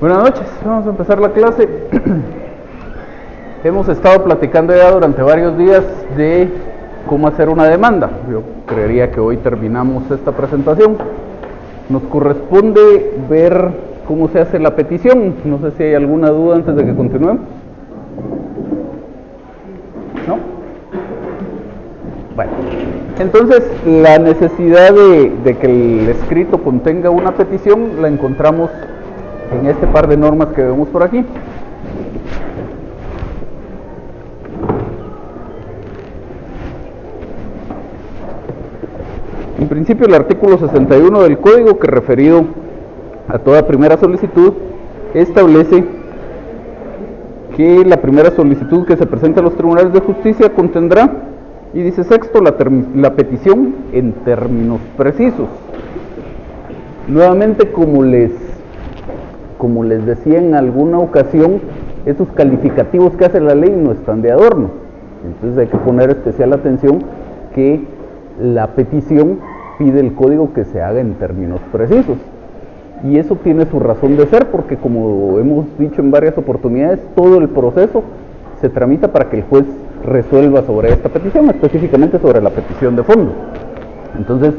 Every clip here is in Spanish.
Buenas noches, vamos a empezar la clase. Hemos estado platicando ya durante varios días de cómo hacer una demanda. Yo creería que hoy terminamos esta presentación. Nos corresponde ver cómo se hace la petición. No sé si hay alguna duda antes de que continuemos. ¿No? Bueno, entonces la necesidad de que el escrito contenga una petición la encontramos en este par de normas que vemos por aquí. En principio, el artículo 61 del Código, que referido a toda primera solicitud, establece que la primera solicitud que se presenta a los tribunales de justicia contendrá, y dice sexto, la petición en términos precisos. Nuevamente, como les decía en alguna ocasión, esos calificativos que hace la ley no están de adorno. Entonces hay que poner especial atención que la petición pide el código que se haga en términos precisos. Y eso tiene su razón de ser, porque como hemos dicho en varias oportunidades, todo el proceso se tramita para que el juez resuelva sobre esta petición, específicamente sobre la petición de fondo. Entonces,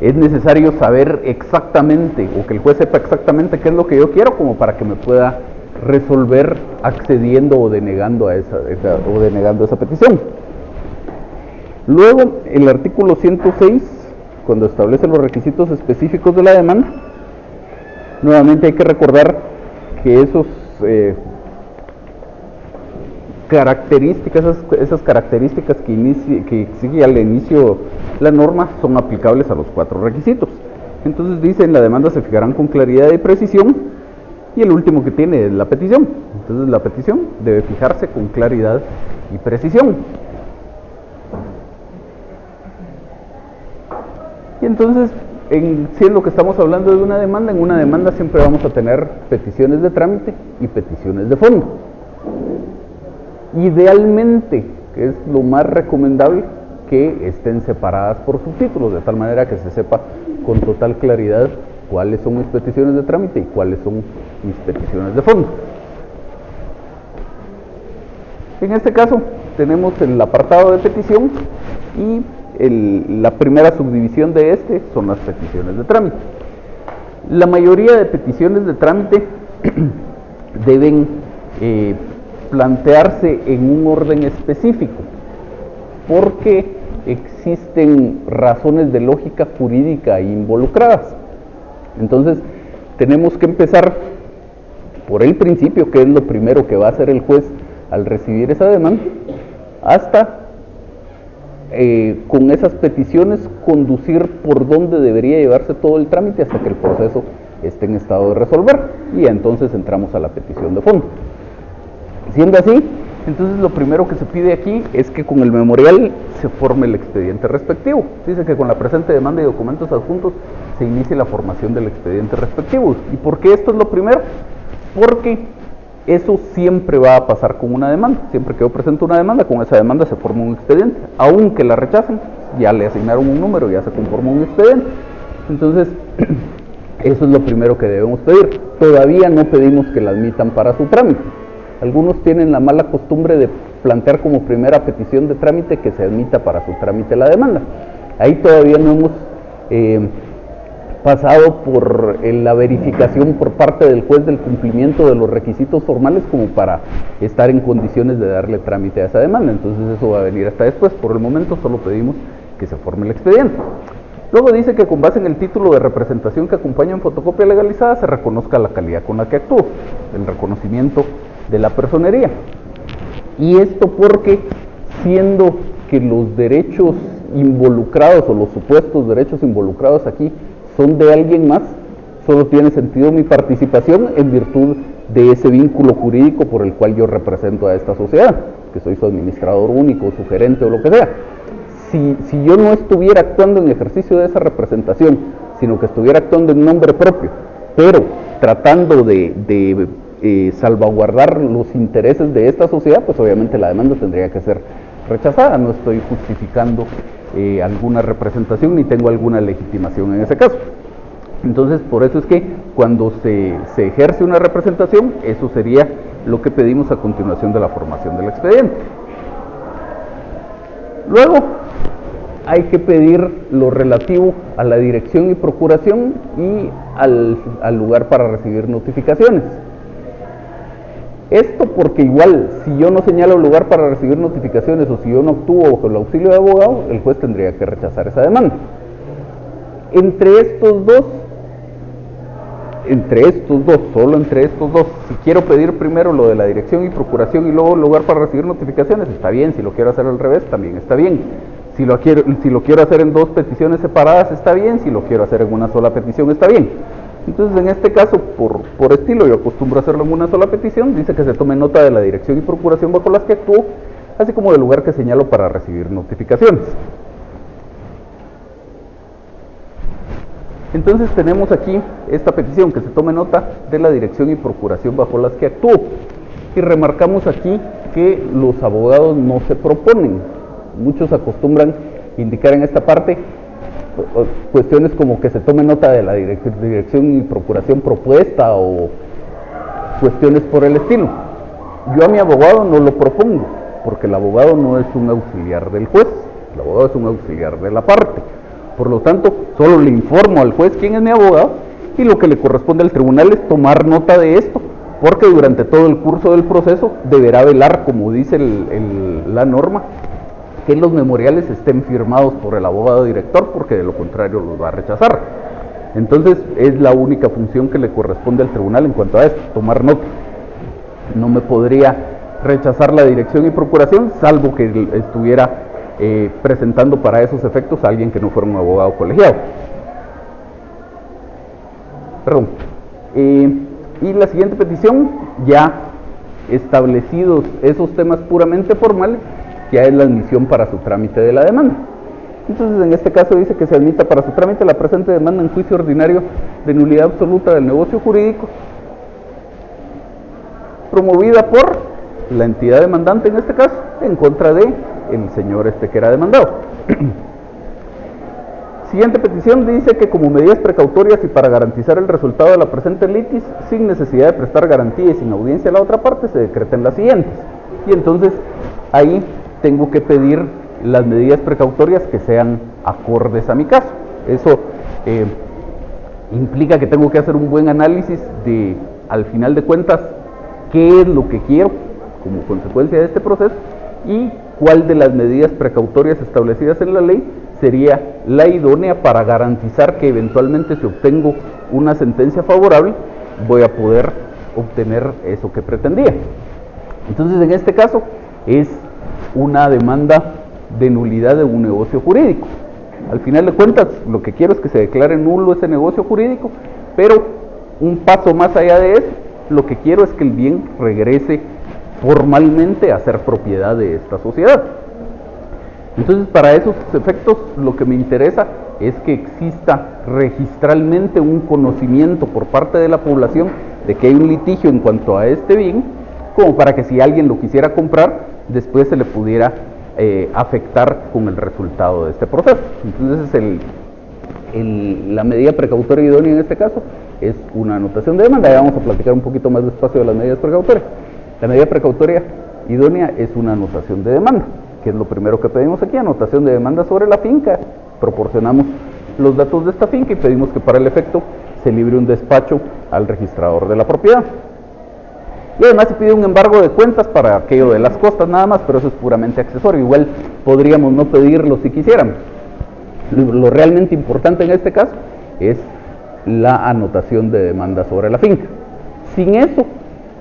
es necesario saber exactamente, o que el juez sepa exactamente qué es lo que yo quiero, como para que me pueda resolver accediendo o denegando a esa petición. Luego, el artículo 106, cuando establece los requisitos específicos de la demanda, nuevamente hay que recordar que esas características que exige al inicio la norma son aplicables a los 4 requisitos. Entonces dice, en la demanda se fijarán con claridad y precisión, y el último que tiene es la petición. Entonces la petición debe fijarse con claridad y precisión. Y entonces, siendo que estamos hablando de una demanda, en una demanda siempre vamos a tener peticiones de trámite y peticiones de fondo. Idealmente, que es lo más recomendable, que estén separadas por subtítulos, de tal manera que se sepa con total claridad cuáles son mis peticiones de trámite y cuáles son mis peticiones de fondo. En este caso, tenemos el apartado de petición y la primera subdivisión de este son las peticiones de trámite. La mayoría de peticiones de trámite deben plantearse en un orden específico, porque existen razones de lógica jurídica involucradas. Entonces, tenemos que empezar por el principio, que es lo primero que va a hacer el juez al recibir esa demanda, hasta con esas peticiones conducir por donde debería llevarse todo el trámite hasta que el proceso esté en estado de resolver, y entonces entramos a la petición de fondo. Siendo así, entonces lo primero que se pide aquí es que con el memorial se forme el expediente respectivo. Dice que con la presente demanda y documentos adjuntos se inicie la formación del expediente respectivo. ¿Y por qué esto es lo primero? Porque eso siempre va a pasar con una demanda. Siempre que yo presento una demanda, con esa demanda se forma un expediente. Aunque la rechacen, ya le asignaron un número, ya se conformó un expediente. Entonces, eso es lo primero que debemos pedir. Todavía no pedimos que la admitan para su trámite. Algunos tienen la mala costumbre de plantear como primera petición de trámite que se admita para su trámite la demanda. Ahí todavía no hemos pasado por la verificación por parte del juez del cumplimiento de los requisitos formales como para estar en condiciones de darle trámite a esa demanda. Entonces eso va a venir hasta después. Por el momento solo pedimos que se forme el expediente. Luego dice que con base en el título de representación que acompaña en fotocopia legalizada se reconozca la calidad con la que actúa, el reconocimiento de la personería. Y esto porque, siendo que los derechos involucrados o los supuestos derechos involucrados aquí son de alguien más, solo tiene sentido mi participación en virtud de ese vínculo jurídico por el cual yo represento a esta sociedad, que soy su administrador único, su gerente o lo que sea. Si yo no estuviera actuando en ejercicio de esa representación, sino que estuviera actuando en nombre propio, pero tratando de salvaguardar los intereses de esta sociedad, pues obviamente la demanda tendría que ser rechazada. No estoy justificando alguna representación ni tengo alguna legitimación en ese caso. Entonces, por eso es que cuando se ejerce una representación, eso sería lo que pedimos a continuación de la formación del expediente. Luego, hay que pedir lo relativo a la dirección y procuración y al lugar para recibir notificaciones. Esto porque igual, si yo no señalo el lugar para recibir notificaciones o si yo no actúo bajo el auxilio de abogado, el juez tendría que rechazar esa demanda. Entre estos dos, solo entre estos dos, si quiero pedir primero lo de la dirección y procuración y luego el lugar para recibir notificaciones, está bien. Si lo quiero hacer al revés, también está bien. Si lo quiero hacer en dos peticiones separadas, está bien. Si lo quiero hacer en una sola petición, está bien. Entonces, en este caso, por estilo, yo acostumbro a hacerlo en una sola petición. Dice que se tome nota de la dirección y procuración bajo las que actúo, así como del lugar que señalo para recibir notificaciones. Entonces tenemos aquí esta petición, que se tome nota de la dirección y procuración bajo las que actúo. Y remarcamos aquí que los abogados no se proponen. Muchos acostumbran indicar en esta parte cuestiones como que se tome nota de la dirección y procuración propuesta o cuestiones por el estilo. Yo a mi abogado no lo propongo, porque el abogado no es un auxiliar del juez, el abogado es un auxiliar de la parte. Por lo tanto, solo le informo al juez quién es mi abogado y lo que le corresponde al tribunal es tomar nota de esto, porque durante todo el curso del proceso deberá velar, como dice la norma, que los memoriales estén firmados por el abogado director, porque de lo contrario los va a rechazar. Entonces, es la única función que le corresponde al tribunal en cuanto a esto, tomar nota. No me podría rechazar la dirección y procuración, salvo que estuviera presentando para esos efectos a alguien que no fuera un abogado colegiado. Perdón. Y la siguiente petición, ya establecidos esos temas puramente formales, ya es la admisión para su trámite de la demanda. Entonces, en este caso dice que se admita para su trámite la presente demanda en juicio ordinario de nulidad absoluta del negocio jurídico, promovida por la entidad demandante, en este caso, en contra de el señor que era demandado. Siguiente petición dice que como medidas precautorias y para garantizar el resultado de la presente litis, sin necesidad de prestar garantía y sin audiencia a la otra parte, se decreten las siguientes. Y entonces, ahí tengo que pedir las medidas precautorias que sean acordes a mi caso. Eso implica que tengo que hacer un buen análisis de, al final de cuentas, qué es lo que quiero como consecuencia de este proceso y cuál de las medidas precautorias establecidas en la ley sería la idónea para garantizar que eventualmente, si obtengo una sentencia favorable, voy a poder obtener eso que pretendía. Entonces, en este caso, es una demanda de nulidad de un negocio jurídico. Al final de cuentas, lo que quiero es que se declare nulo ese negocio jurídico, pero un paso más allá de eso, lo que quiero es que el bien regrese formalmente a ser propiedad de esta sociedad. Entonces, para esos efectos, lo que me interesa es que exista registralmente un conocimiento por parte de la población de que hay un litigio en cuanto a este bien, como para que si alguien lo quisiera comprar, después se le pudiera afectar con el resultado de este proceso. Entonces, la medida precautoria idónea en este caso es una anotación de demanda. Ya vamos a platicar un poquito más despacio de las medidas precautorias. La medida precautoria idónea es una anotación de demanda, que es lo primero que pedimos aquí, anotación de demanda sobre la finca. Proporcionamos los datos de esta finca y pedimos que para el efecto se libre un despacho al registrador de la propiedad. Y además se pide un embargo de cuentas para aquello de las costas nada más, pero eso es puramente accesorio. Igual podríamos no pedirlo si quisiéramos. Lo realmente importante en este caso es la anotación de demanda sobre la finca. Sin eso,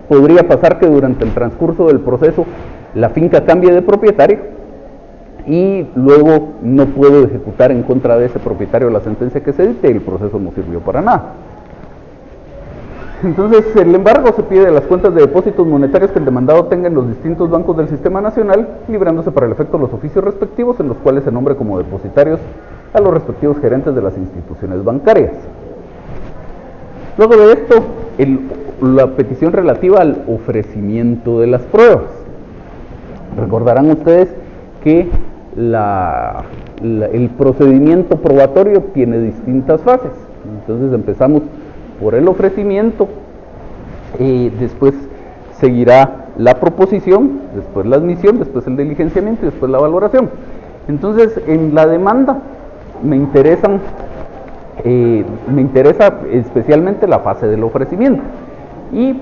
podría pasar que durante el transcurso del proceso la finca cambie de propietario y luego no puedo ejecutar en contra de ese propietario la sentencia que se dicte y el proceso no sirvió para nada. Entonces, el embargo se pide de las cuentas de depósitos monetarios que el demandado tenga en los distintos bancos del sistema nacional, librándose para el efecto los oficios respectivos en los cuales se nombre como depositarios a los respectivos gerentes de las instituciones bancarias. Luego de esto, la petición relativa al ofrecimiento de las pruebas. Recordarán ustedes que el procedimiento probatorio tiene distintas fases. Entonces empezamos por el ofrecimiento, después seguirá la proposición, después la admisión, después el diligenciamiento y después la valoración. Entonces, en la demanda me interesa especialmente la fase del ofrecimiento y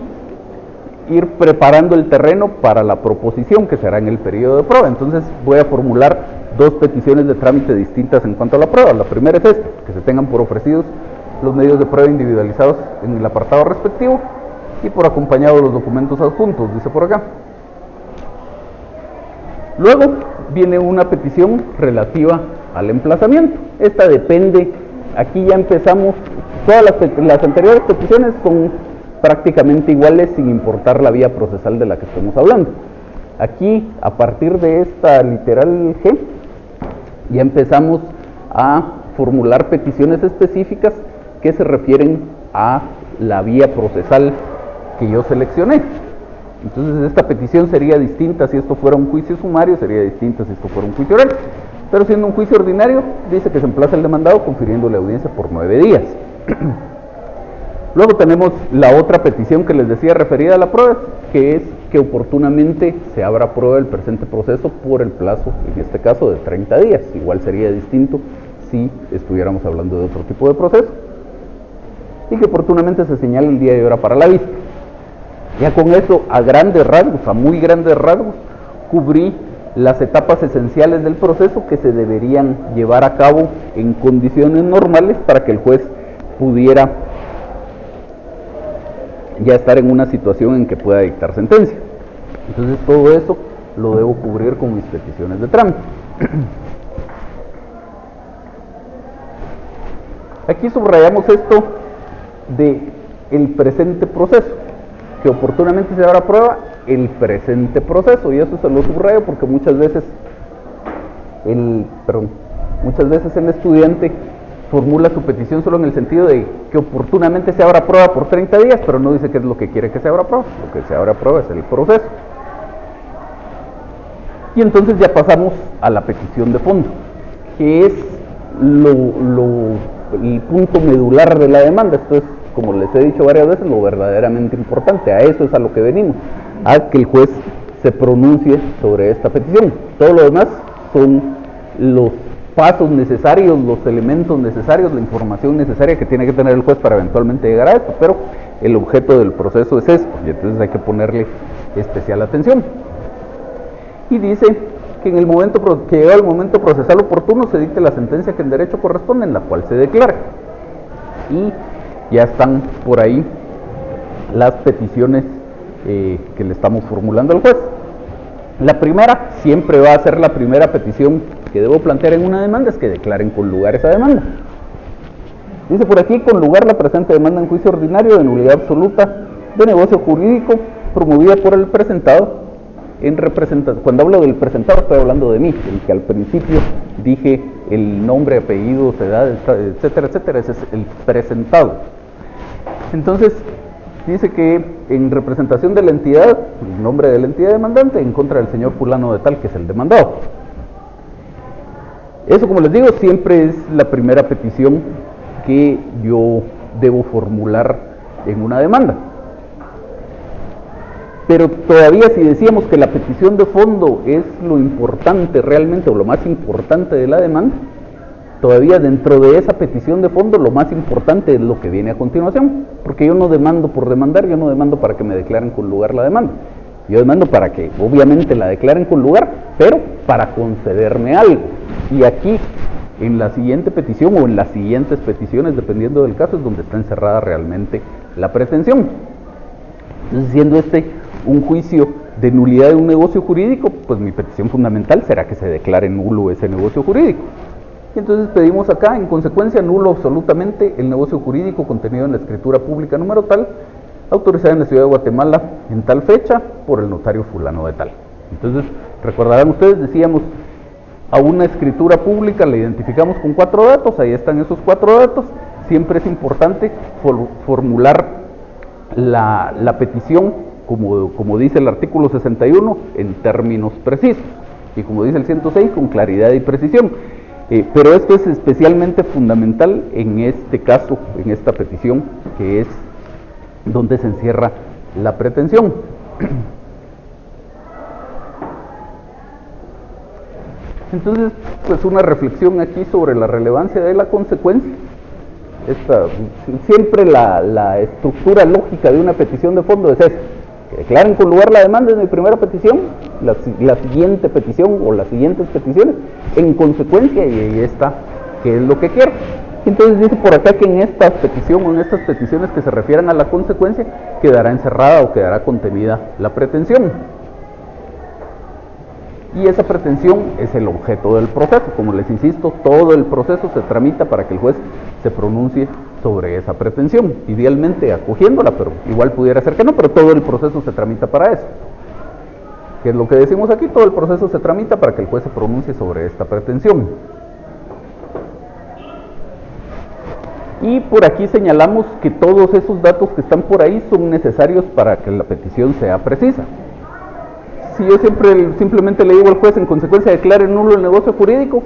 ir preparando el terreno para la proposición, que será en el periodo de prueba. Entonces voy a formular dos peticiones de trámite distintas en cuanto a la prueba. La primera es esta, que se tengan por ofrecidos los medios de prueba individualizados en el apartado respectivo y por acompañado los documentos adjuntos, dice por acá. Luego viene una petición relativa al emplazamiento. Esta depende, aquí ya empezamos, todas las anteriores peticiones son prácticamente iguales sin importar la vía procesal de la que estamos hablando. Aquí, a partir de esta literal G, ya empezamos a formular peticiones específicas que se refieren a la vía procesal que yo seleccioné. Entonces esta petición sería distinta si esto fuera un juicio sumario, sería distinta si esto fuera un juicio oral, pero siendo un juicio ordinario, dice que se emplaza el demandado confiriéndole audiencia por 9 días. Luego tenemos la otra petición que les decía referida a la prueba, que es que oportunamente se abra prueba del presente proceso por el plazo, en este caso, de 30 días. Igual sería distinto si estuviéramos hablando de otro tipo de proceso. Y que oportunamente se señale el día y hora para la vista. Ya con eso, a grandes rasgos, a muy grandes rasgos, cubrí las etapas esenciales del proceso que se deberían llevar a cabo en condiciones normales para que el juez pudiera ya estar en una situación en que pueda dictar sentencia. Entonces todo eso lo debo cubrir con mis peticiones de trámite. Aquí subrayamos esto de el presente proceso, que oportunamente se abra prueba el presente proceso, y eso se lo subrayo porque muchas veces el estudiante formula su petición solo en el sentido de que oportunamente se abra prueba por 30 días, pero no dice qué es lo que quiere que se abra prueba. Lo que se abra prueba es el proceso. Y entonces ya pasamos a la petición de fondo, que es el punto medular de la demanda. Esto es, como les he dicho varias veces, lo verdaderamente importante. A eso es a lo que venimos, a que el juez se pronuncie sobre esta petición. Todo lo demás son los pasos necesarios, los elementos necesarios, la información necesaria que tiene que tener el juez para eventualmente llegar a esto, pero el objeto del proceso es esto, y entonces hay que ponerle especial atención. Y dice que en el momento que llega el momento procesal oportuno se dicte la sentencia que en derecho corresponde, en la cual se declara. Y ya están por ahí las peticiones que le estamos formulando al juez. La primera, siempre va a ser la primera petición que debo plantear en una demanda, es que declaren con lugar esa demanda. Dice por aquí, con lugar la presente demanda en juicio ordinario de nulidad absoluta de negocio jurídico promovida por el presentado en representación. Cuando hablo del presentado estoy hablando de mí, el que al principio dije el nombre, apellidos, edad, etcétera, etcétera, ese es el presentado. Entonces, dice que en representación de la entidad, el nombre de la entidad demandante, en contra del señor fulano de tal, que es el demandado. Eso, como les digo, siempre es la primera petición que yo debo formular en una demanda. Pero todavía, si decíamos que la petición de fondo es lo importante realmente, o lo más importante de la demanda, todavía dentro de esa petición de fondo lo más importante es lo que viene a continuación, porque yo no demando por demandar, yo no demando para que me declaren con lugar la demanda, yo demando para que obviamente la declaren con lugar, pero para concederme algo. Y aquí, en la siguiente petición o en las siguientes peticiones, dependiendo del caso, es donde está encerrada realmente la pretensión. Entonces, siendo este un juicio de nulidad de un negocio jurídico, pues mi petición fundamental será que se declare nulo ese negocio jurídico. Y entonces pedimos acá, en consecuencia, nulo absolutamente el negocio jurídico contenido en la escritura pública número tal, autorizada en la ciudad de Guatemala en tal fecha por el notario fulano de tal. Entonces, recordarán ustedes, decíamos, a una escritura pública la identificamos con 4 datos, ahí están esos 4 datos. Siempre es importante formular la petición, como dice el artículo 61, en términos precisos, y como dice el 106, con claridad y precisión. Pero esto es especialmente fundamental en este caso, en esta petición, que es donde se encierra la pretensión. Entonces, pues una reflexión aquí sobre la relevancia de la consecuencia. Siempre la estructura lógica de una petición de fondo es esa: que declaren con lugar la demanda, es mi primera petición, la siguiente petición o las siguientes peticiones en consecuencia, y ahí está, que es lo que quiero. Entonces dice por acá que en esta petición o en estas peticiones que se refieran a la consecuencia quedará encerrada o quedará contenida la pretensión. Y esa pretensión es el objeto del proceso. Como les insisto, todo el proceso se tramita para que el juez se pronuncie sobre esa pretensión, idealmente acogiéndola, pero igual pudiera ser que no, pero todo el proceso se tramita para eso. ¿Qué es lo que decimos aquí? Todo el proceso se tramita para que el juez se pronuncie sobre esta pretensión. Y por aquí señalamos que todos esos datos que están por ahí son necesarios para que la petición sea precisa. Si yo simplemente le digo al juez, en consecuencia declare nulo el negocio jurídico,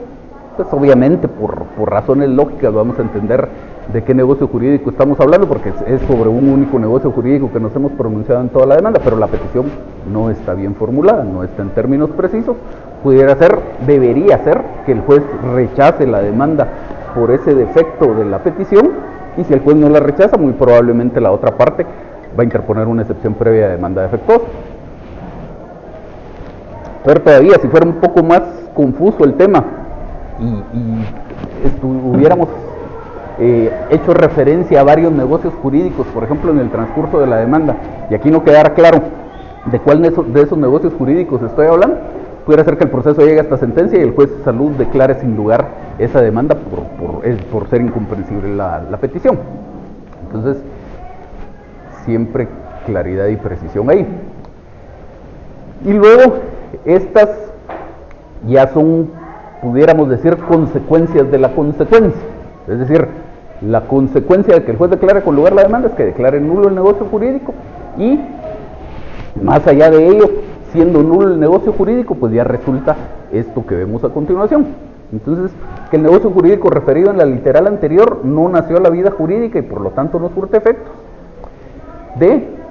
pues obviamente por razones lógicas vamos a entender de qué negocio jurídico estamos hablando, porque es sobre un único negocio jurídico que nos hemos pronunciado en toda la demanda, pero la petición no está bien formulada, no está en términos precisos. Debería ser que el juez rechace la demanda por ese defecto de la petición, y si el juez no la rechaza, muy probablemente la otra parte va a interponer una excepción previa de demanda defectuosa. Pero todavía, si fuera un poco más confuso el tema y hubiéramos hecho referencia a varios negocios jurídicos, por ejemplo en el transcurso de la demanda, y aquí no quedara claro de cuál de esos negocios jurídicos estoy hablando, pudiera ser que el proceso llegue hasta sentencia y el juez de salud declare sin lugar esa demanda por ser incomprensible la petición. Entonces, siempre claridad y precisión ahí. Y luego, estas ya son, pudiéramos decir, consecuencias de la consecuencia. Es decir, la consecuencia de que el juez declare con lugar la demanda es que declare nulo el negocio jurídico, y más allá de ello, siendo nulo el negocio jurídico, pues ya resulta esto que vemos a continuación. Entonces, que el negocio jurídico referido en la literal anterior no nació a la vida jurídica y por lo tanto no surte efectos.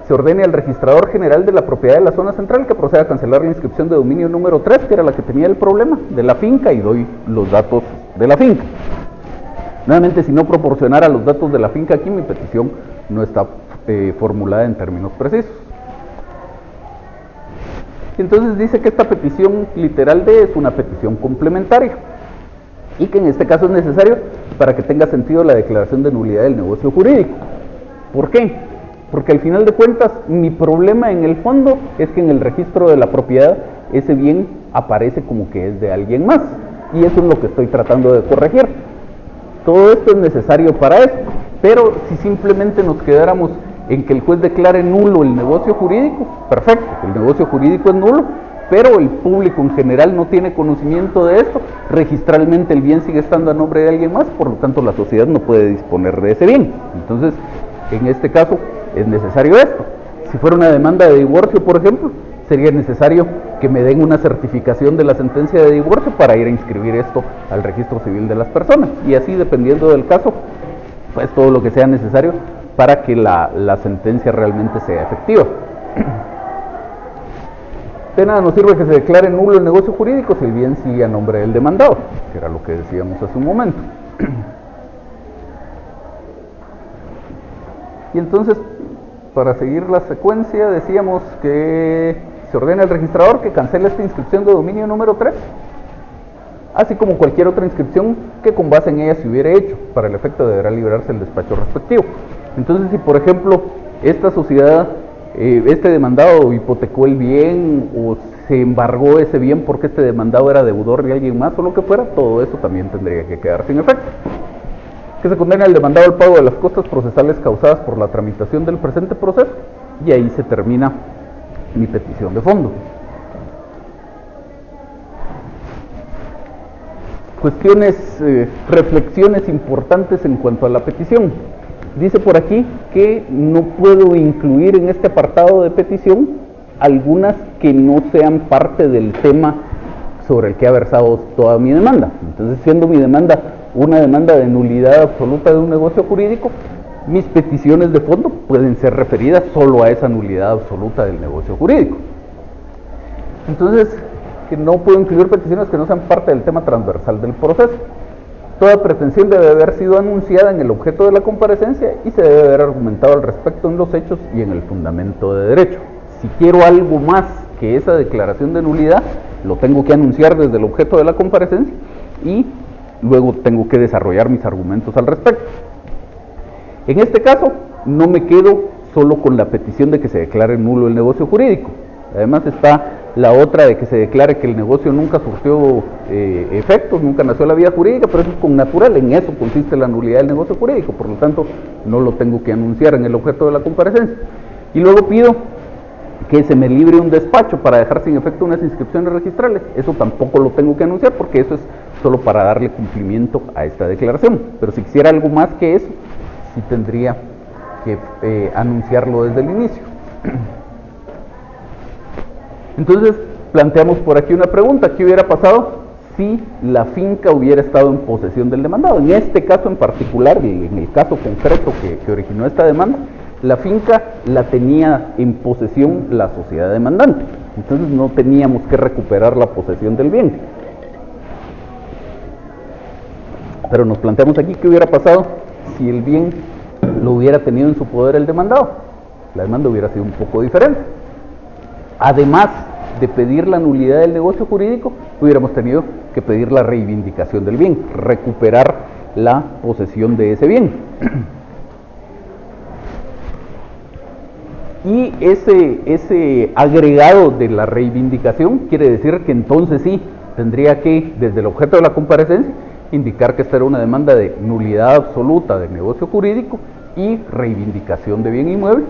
Se ordene al registrador general de la propiedad de la zona central que proceda a cancelar la inscripción de dominio número 3, que era la que tenía el problema de la finca, y doy los datos de la finca. Nuevamente, si no proporcionara los datos de la finca aquí, mi petición no está formulada en términos precisos. Entonces dice que esta petición literal D es una petición complementaria, y que en este caso es necesario para que tenga sentido la declaración de nulidad del negocio jurídico. ¿Por qué? Porque al final de cuentas, mi problema en el fondo es que en el registro de la propiedad ese bien aparece como que es de alguien más, y eso es lo que estoy tratando de corregir. Todo esto es necesario para eso, pero si simplemente nos quedáramos en que el juez declare nulo el negocio jurídico, perfecto, el negocio jurídico es nulo, pero el público en general no tiene conocimiento de esto, registralmente el bien sigue estando a nombre de alguien más, por lo tanto la sociedad no puede disponer de ese bien. Entonces, en este caso, es necesario esto. Si fuera una demanda de divorcio, por ejemplo, sería necesario que me den una certificación de la sentencia de divorcio para ir a inscribir esto al registro civil de las personas, y así, dependiendo del caso, pues todo lo que sea necesario para que la sentencia realmente sea efectiva. De nada nos sirve que se declare nulo el negocio jurídico si el bien sigue a nombre del demandado, que era lo que decíamos hace un momento. Y entonces, para seguir la secuencia, decíamos que se ordena al registrador que cancele esta inscripción de dominio número 3, así como cualquier otra inscripción que con base en ella se hubiera hecho. Para el efecto deberá liberarse el despacho respectivo. Entonces, si por ejemplo esta sociedad, este demandado hipotecó el bien o se embargó ese bien porque este demandado era deudor de alguien más o lo que fuera, todo eso también tendría que quedar sin efecto. Que se condena al demandado al pago de las costas procesales causadas por la tramitación del presente proceso, y ahí se termina mi petición de fondo. Reflexiones importantes en cuanto a la petición. Dice por aquí que no puedo incluir en este apartado de petición algunas que no sean parte del tema sobre el que ha versado toda mi demanda. Entonces, siendo mi demanda una demanda de nulidad absoluta de un negocio jurídico, mis peticiones de fondo pueden ser referidas solo a esa nulidad absoluta del negocio jurídico. Entonces, que no puedo incluir peticiones que no sean parte del tema transversal del proceso. Toda pretensión debe haber sido anunciada en el objeto de la comparecencia y se debe haber argumentado al respecto en los hechos y en el fundamento de derecho. Si quiero algo más que esa declaración de nulidad, lo tengo que anunciar desde el objeto de la comparecencia y luego tengo que desarrollar mis argumentos al respecto. En este caso, no me quedo solo con la petición de que se declare nulo el negocio jurídico. Además está la otra de que se declare que el negocio nunca surtió efectos, nunca nació la vida jurídica, pero eso es con natural, en eso consiste la nulidad del negocio jurídico, por lo tanto no lo tengo que anunciar en el objeto de la comparecencia. Y luego pido que se me libre un despacho para dejar sin efecto unas inscripciones registrales, eso tampoco lo tengo que anunciar porque eso es solo para darle cumplimiento a esta declaración, pero si quisiera algo más que eso, sí tendría que anunciarlo desde el inicio. Entonces, planteamos por aquí una pregunta: ¿qué hubiera pasado si la finca hubiera estado en posesión del demandado? En este caso en particular, y en el caso concreto que originó esta demanda, la finca la tenía en posesión la sociedad demandante, entonces no teníamos que recuperar la posesión del bien. Pero nos planteamos aquí qué hubiera pasado si el bien lo hubiera tenido en su poder el demandado. La demanda hubiera sido un poco diferente. Además de pedir la nulidad del negocio jurídico, hubiéramos tenido que pedir la reivindicación del bien, recuperar la posesión de ese bien. Y ese agregado de la reivindicación quiere decir que entonces sí tendría que, desde el objeto de la comparecencia, indicar que esta era una demanda de nulidad absoluta del negocio jurídico y reivindicación de bien inmueble,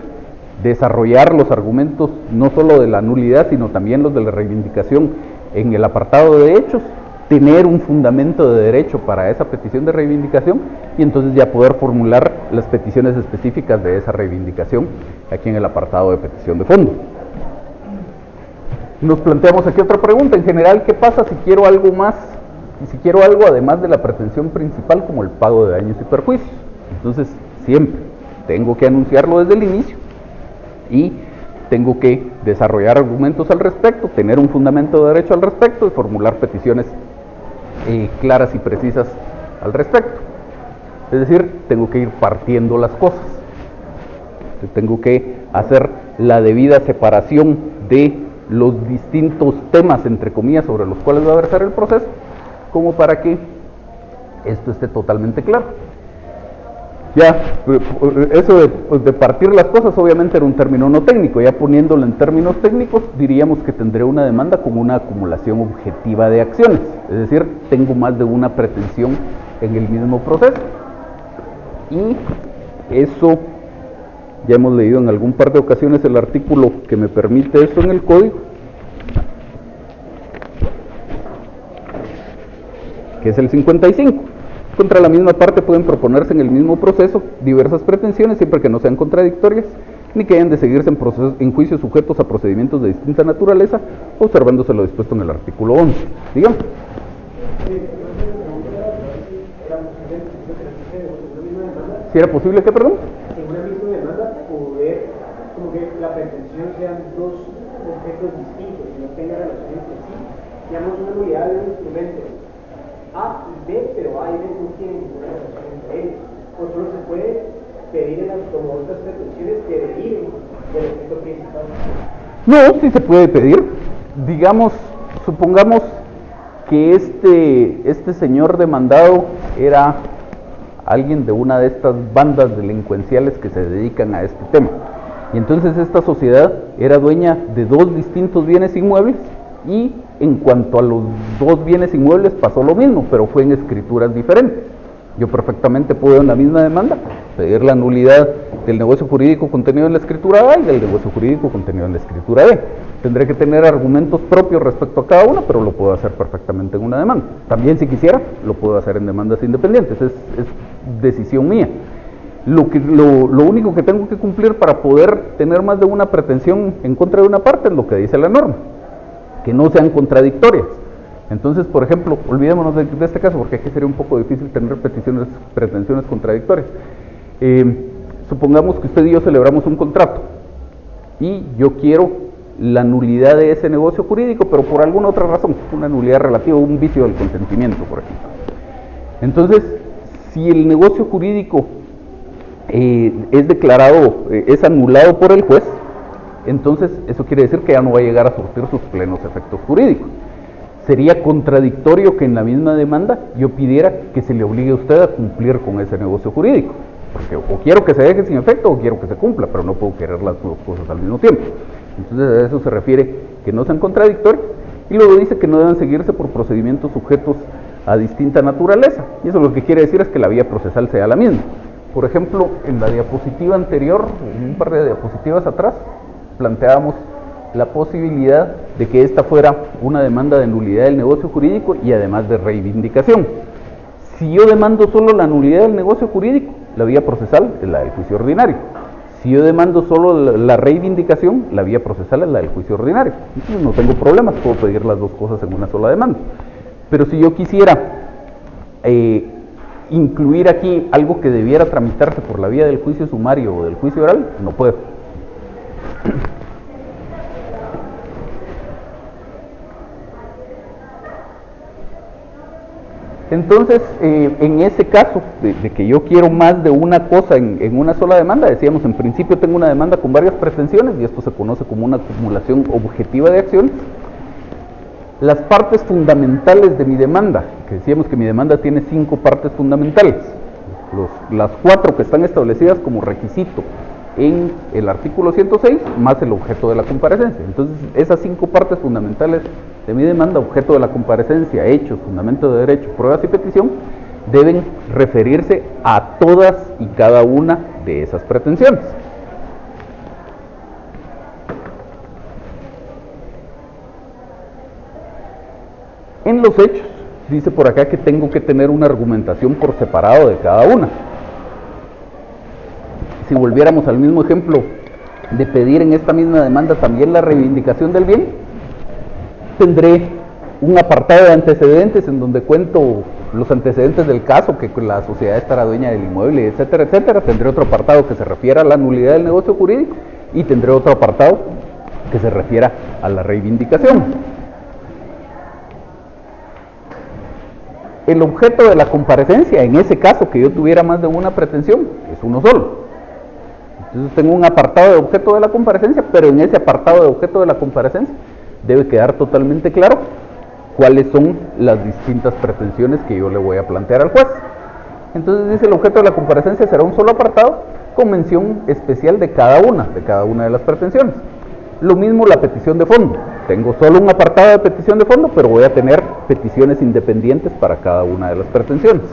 desarrollar los argumentos no solo de la nulidad, sino también los de la reivindicación en el apartado de hechos, tener un fundamento de derecho para esa petición de reivindicación y entonces ya poder formular las peticiones específicas de esa reivindicación aquí en el apartado de petición de fondo. Nos planteamos aquí otra pregunta: en general, ¿qué pasa si quiero algo más? Y si quiero algo además de la pretensión principal, como el pago de daños y perjuicios. Entonces, siempre tengo que anunciarlo desde el inicio y tengo que desarrollar argumentos al respecto, tener un fundamento de derecho al respecto y formular peticiones claras y precisas al respecto. Es decir, tengo que ir partiendo las cosas. Tengo que hacer la debida separación de los distintos temas, entre comillas, sobre los cuales va a versar el proceso, como para que esto esté totalmente claro. Ya, eso de partir las cosas obviamente era un término no técnico. Ya poniéndolo en términos técnicos, diríamos que tendré una demanda como una acumulación objetiva de acciones, es decir, tengo más de una pretensión en el mismo proceso. Y eso, ya hemos leído en algún par de ocasiones el artículo que me permite eso en el código, que es el 55. Contra la misma parte pueden proponerse en el mismo proceso diversas pretensiones, siempre que no sean contradictorias, ni que hayan de seguirse en juicios sujetos a procedimientos de distinta naturaleza, observándose lo dispuesto en el artículo 11. Digamos. ¿Si era posible qué, perdón? En una misma demanda poder, como que la pretensión sean dos objetos distintos y no tenga relación entre sí. Digamos una unidad de un instrumento A y B, pero A y B no tienen ninguna relación entre ellos. O solo se puede pedir como otras pretensiones que deriven del objeto principal. No, sí se puede pedir. Digamos, supongamos que este señor demandado era alguien de una de estas bandas delincuenciales que se dedican a este tema. Y entonces esta sociedad era dueña de dos distintos bienes inmuebles y en cuanto a los dos bienes inmuebles pasó lo mismo, pero fue en escrituras diferentes. Yo perfectamente puedo en la misma demanda pedir la nulidad del negocio jurídico contenido en la escritura A y del negocio jurídico contenido en la escritura B. Tendré que tener argumentos propios respecto a cada una, pero lo puedo hacer perfectamente en una demanda. También, si quisiera, lo puedo hacer en demandas independientes, es decisión mía. Lo único que tengo que cumplir para poder tener más de una pretensión en contra de una parte es lo que dice la norma, que no sean contradictorias. Entonces, por ejemplo, olvidémonos de este caso, porque aquí sería un poco difícil tener pretensiones contradictorias. Supongamos que usted y yo celebramos un contrato, y yo quiero la nulidad de ese negocio jurídico, pero por alguna otra razón, una nulidad relativa, un vicio del consentimiento, por ejemplo. Entonces, si el negocio jurídico es declarado, es anulado por el juez, entonces eso quiere decir que ya no va a llegar a surtir sus plenos efectos jurídicos. Sería contradictorio que en la misma demanda yo pidiera que se le obligue a usted a cumplir con ese negocio jurídico, porque o quiero que se deje sin efecto o quiero que se cumpla, pero no puedo querer las dos cosas al mismo tiempo. Entonces a eso se refiere que no sean contradictorios, y luego dice que no deben seguirse por procedimientos sujetos a distinta naturaleza, y eso lo que quiere decir es que la vía procesal sea la misma. Por ejemplo, en la diapositiva anterior, en un par de diapositivas atrás, planteábamos la posibilidad de que esta fuera una demanda de nulidad del negocio jurídico y además de reivindicación. Si yo demando solo la nulidad del negocio jurídico, la vía procesal es la del juicio ordinario. Si yo demando solo la reivindicación, la vía procesal es la del juicio ordinario. Entonces no tengo problemas, puedo pedir las dos cosas en una sola demanda. Pero si yo quisiera incluir aquí algo que debiera tramitarse por la vía del juicio sumario o del juicio oral, no puedo. Entonces, en ese caso, de que yo quiero más de una cosa en una sola demanda, decíamos, en principio tengo una demanda con varias pretensiones, y esto se conoce como una acumulación objetiva de acciones. Las partes fundamentales de mi demanda, que decíamos que mi demanda tiene 5 partes fundamentales, las 4 que están establecidas como requisito en el artículo 106, más el objeto de la comparecencia. Entonces, esas 5 partes fundamentales de mi demanda, objeto de la comparecencia, hechos, fundamento de derecho, pruebas y petición, deben referirse a todas y cada una de esas pretensiones. En los hechos, dice por acá que tengo que tener una argumentación por separado de cada una. Si volviéramos al mismo ejemplo de pedir en esta misma demanda también la reivindicación del bien, tendré un apartado de antecedentes en donde cuento los antecedentes del caso, que la sociedad estará dueña del inmueble, etcétera, etcétera. Tendré otro apartado que se refiera a la nulidad del negocio jurídico y tendré otro apartado que se refiera a la reivindicación. El objeto de la comparecencia, en ese caso que yo tuviera más de una pretensión, es uno solo. Entonces tengo un apartado de objeto de la comparecencia, pero en ese apartado de objeto de la comparecencia debe quedar totalmente claro cuáles son las distintas pretensiones que yo le voy a plantear al juez. Entonces dice, el objeto de la comparecencia será un solo apartado con mención especial de cada una de las pretensiones. Lo mismo la petición de fondo. Tengo solo un apartado de petición de fondo, pero voy a tener peticiones independientes para cada una de las pretensiones.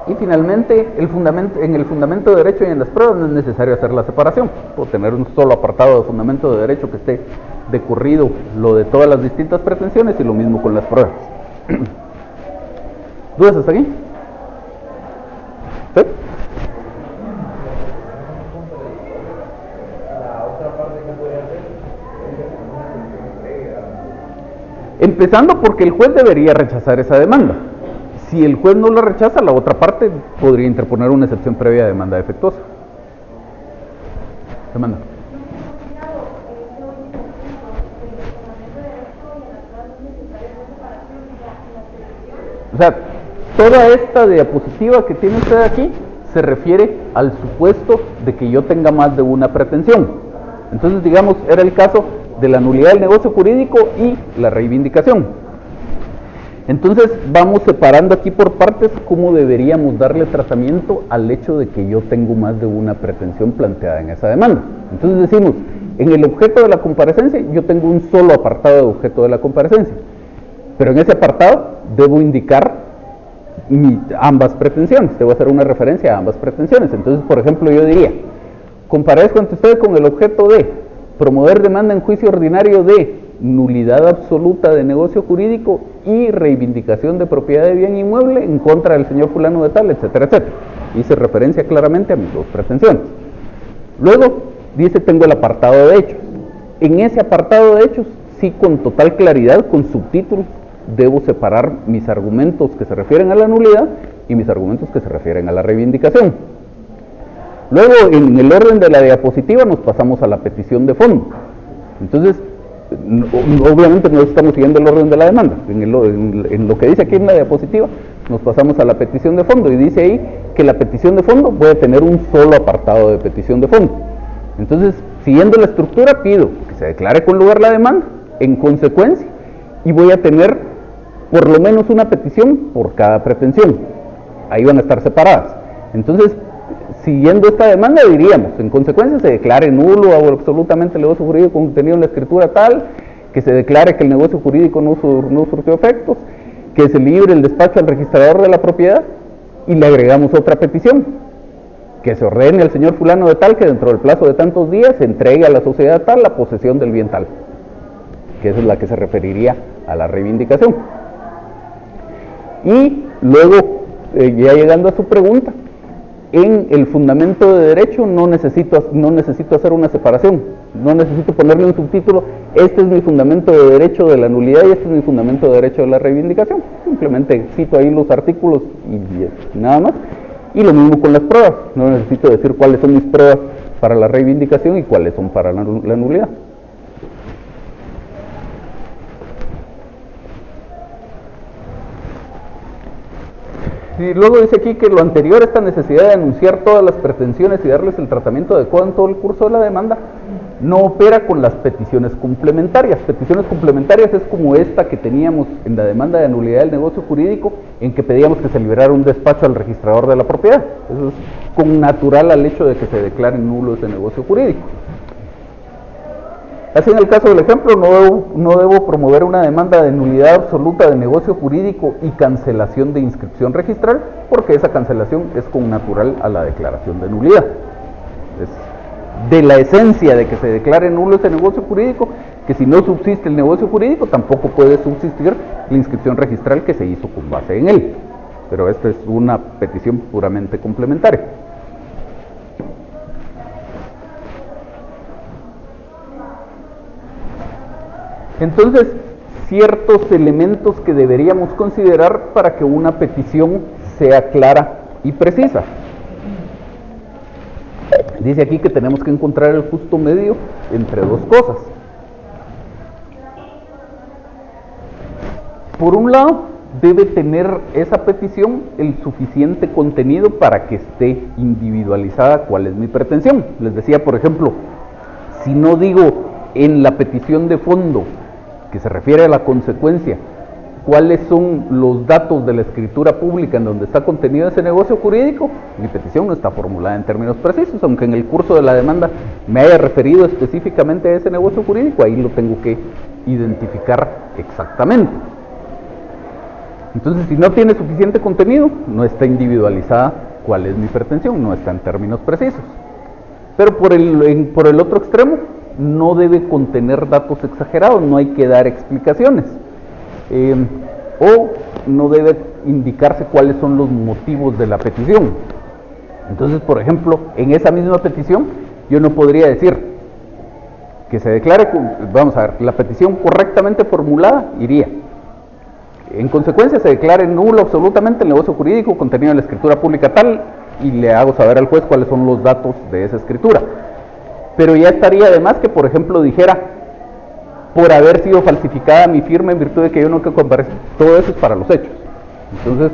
Y finalmente, en el fundamento de derecho y en las pruebas no es necesario hacer la separación. Puedo tener un solo apartado de fundamento de derecho que esté decurrido lo de todas las distintas pretensiones, y lo mismo con las pruebas. ¿Dudas hasta aquí? ¿Sí? Empezando porque el juez debería rechazar esa demanda. Si el juez no la rechaza, la otra parte podría interponer una excepción previa de demanda defectuosa. Demanda. O sea, toda esta diapositiva que tiene usted aquí se refiere al supuesto de que yo tenga más de una pretensión. Entonces, digamos, era el caso de la nulidad del negocio jurídico y la reivindicación. Entonces vamos separando aquí por partes cómo deberíamos darle tratamiento al hecho de que yo tengo más de una pretensión planteada en esa demanda. Entonces decimos, en el objeto de la comparecencia yo tengo un solo apartado de objeto de la comparecencia, pero en ese apartado debo indicar ambas pretensiones, debo hacer una referencia a ambas pretensiones. Entonces, por ejemplo, yo diría, comparezco ante usted con el objeto de promover demanda en juicio ordinario de nulidad absoluta de negocio jurídico y reivindicación de propiedad de bien inmueble en contra del señor fulano de tal, etcétera, etcétera. Hice referencia claramente a mis dos pretensiones. Luego dice, tengo el apartado de hechos. en ese apartado de hechos, sí con total claridad, con subtítulos, debo separar mis argumentos que se refieren a la nulidad y mis argumentos que se refieren a la reivindicación. Luego, en el orden de la diapositiva, nos pasamos a la petición de fondo. Entonces, obviamente no estamos siguiendo el orden de la demanda. En lo que dice aquí en la diapositiva, nos pasamos a la petición de fondo y dice ahí que la petición de fondo puede tener un solo apartado de petición de fondo. Entonces, siguiendo la estructura, pido que se declare con lugar la demanda, en consecuencia, y voy a tener por lo menos una petición por cada pretensión. Ahí van a estar separadas. Entonces, siguiendo esta demanda, diríamos, en consecuencia se declare nulo o absolutamente el negocio jurídico contenido en la escritura tal, que se declare que el negocio jurídico no surtió efectos, que se libre el despacho al registrador de la propiedad, y le agregamos otra petición, que se ordene al señor fulano de tal que dentro del plazo de tantos días se entregue a la sociedad tal la posesión del bien tal, que esa es la que se referiría a la reivindicación. Y luego, ya llegando a su pregunta, en el fundamento de derecho no necesito hacer una separación, no necesito ponerle un subtítulo, este es mi fundamento de derecho de la nulidad y este es mi fundamento de derecho de la reivindicación. Simplemente cito ahí los artículos y nada más. Y lo mismo con las pruebas, no necesito decir cuáles son mis pruebas para la reivindicación y cuáles son para la nulidad. Y luego dice aquí que lo anterior, esta necesidad de anunciar todas las pretensiones y darles el tratamiento adecuado en todo el curso de la demanda, no opera con las peticiones complementarias. Peticiones complementarias es como esta que teníamos en la demanda de nulidad del negocio jurídico, en que pedíamos que se liberara un despacho al registrador de la propiedad. Eso es connatural al hecho de que se declare nulo ese negocio jurídico. Así, en el caso del ejemplo, no debo promover una demanda de nulidad absoluta de negocio jurídico y cancelación de inscripción registral, porque esa cancelación es connatural a la declaración de nulidad. Es de la esencia de que se declare nulo ese negocio jurídico, que si no subsiste el negocio jurídico, tampoco puede subsistir la inscripción registral que se hizo con base en él. Pero esta es una petición puramente complementaria. Entonces, ciertos elementos que deberíamos considerar para que una petición sea clara y precisa. Dice aquí que tenemos que encontrar el justo medio entre dos cosas. Por un lado, debe tener esa petición el suficiente contenido para que esté individualizada cuál es mi pretensión. Les decía, por ejemplo, si no digo en la petición de fondo que se refiere a la consecuencia, cuáles son los datos de la escritura pública en donde está contenido ese negocio jurídico, mi petición no está formulada en términos precisos, aunque en el curso de la demanda me haya referido específicamente a ese negocio jurídico, ahí lo tengo que identificar exactamente. Entonces, si no tiene suficiente contenido, no está individualizada cuál es mi pretensión, no está en términos precisos. Pero por el otro extremo, no debe contener datos exagerados, no hay que dar explicaciones, o no debe indicarse cuáles son los motivos de la petición. Entonces, por ejemplo, en esa misma petición, yo no podría decir que se declare, vamos a ver, la petición correctamente formulada iría: en consecuencia se declare nulo absolutamente el negocio jurídico contenido en la escritura pública tal, y le hago saber al juez cuáles son los datos de esa escritura. Pero ya estaría además que, por ejemplo, dijera, por haber sido falsificada mi firma en virtud de que yo no comparezco. Todo eso es para los hechos. Entonces,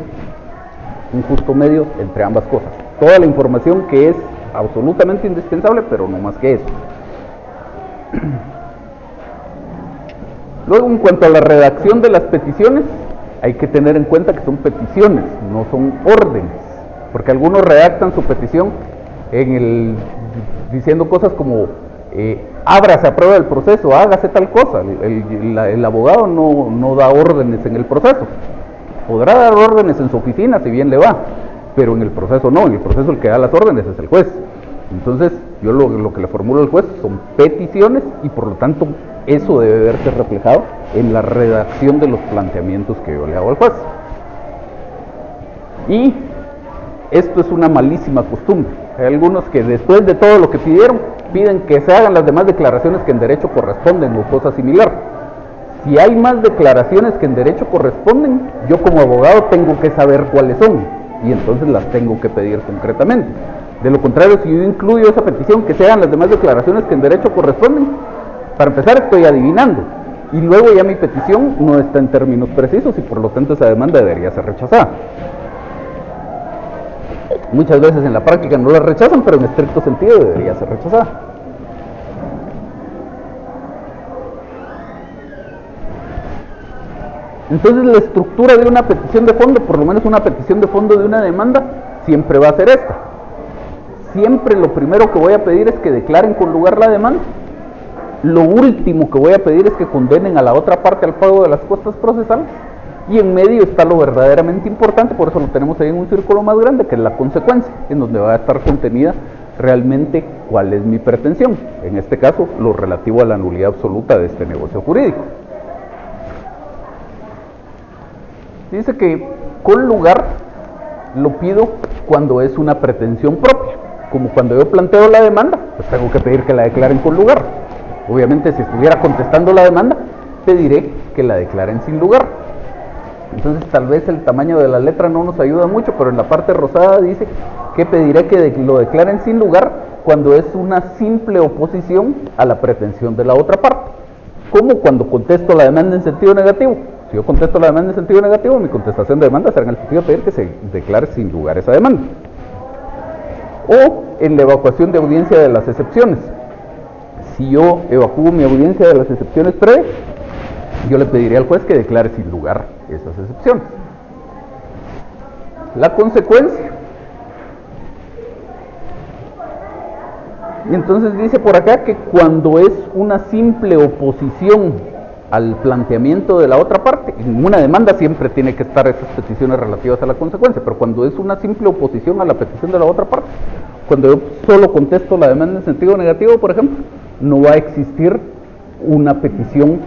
un justo medio entre ambas cosas. Toda la información que es absolutamente indispensable, pero no más que eso. Luego, en cuanto a la redacción de las peticiones, hay que tener en cuenta que son peticiones, no son órdenes, porque algunos redactan su petición diciendo cosas como ábrase a prueba del proceso, hágase tal cosa. El abogado no da órdenes en el proceso. Podrá dar órdenes en su oficina si bien le va, pero en el proceso no. En el proceso el que da las órdenes es el juez. Entonces yo lo que le formulo al juez son peticiones, y por lo tanto eso debe verse reflejado en la redacción de los planteamientos que yo le hago al juez. Y esto es una malísima costumbre. Hay algunos que después de todo lo que pidieron piden que se hagan las demás declaraciones que en derecho corresponden o cosa similar. Si hay más declaraciones que en derecho corresponden, yo como abogado tengo que saber cuáles son y entonces las tengo que pedir concretamente. De lo contrario, si yo incluyo esa petición, que se hagan las demás declaraciones que en derecho corresponden, para empezar estoy adivinando y luego ya mi petición no está en términos precisos y por lo tanto esa demanda debería ser rechazada. Muchas veces en la práctica no la rechazan, pero en estricto sentido debería ser rechazada. Entonces la estructura de una petición de fondo, por lo menos una petición de fondo de una demanda, siempre va a ser esta. Siempre lo primero que voy a pedir es que declaren con lugar la demanda. Lo último que voy a pedir es que condenen a la otra parte al pago de las costas procesales. Y en medio está lo verdaderamente importante, por eso lo tenemos ahí en un círculo más grande, que es la consecuencia, en donde va a estar contenida realmente cuál es mi pretensión. En este caso, lo relativo a la nulidad absoluta de este negocio jurídico. Dice que con lugar lo pido cuando es una pretensión propia. Como cuando yo planteo la demanda, pues tengo que pedir que la declaren con lugar. Obviamente, si estuviera contestando la demanda, pediré que la declaren sin lugar. Entonces, tal vez el tamaño de la letra no nos ayuda mucho, pero en la parte rosada dice que pediré que lo declaren sin lugar cuando es una simple oposición a la pretensión de la otra parte. Como cuando contesto la demanda en sentido negativo. Si yo contesto la demanda en sentido negativo, mi contestación de demanda será en el sentido de pedir que se declare sin lugar esa demanda. O en la evacuación de audiencia de las excepciones. Si yo evacúo mi audiencia de las excepciones previas, yo le pediré al juez que declare sin lugar esas excepciones. La consecuencia. Y entonces dice por acá que cuando es una simple oposición al planteamiento de la otra parte, en una demanda siempre tiene que estar esas peticiones relativas a la consecuencia, pero cuando es una simple oposición a la petición de la otra parte, cuando yo solo contesto la demanda en sentido negativo, por ejemplo, no va a existir una petición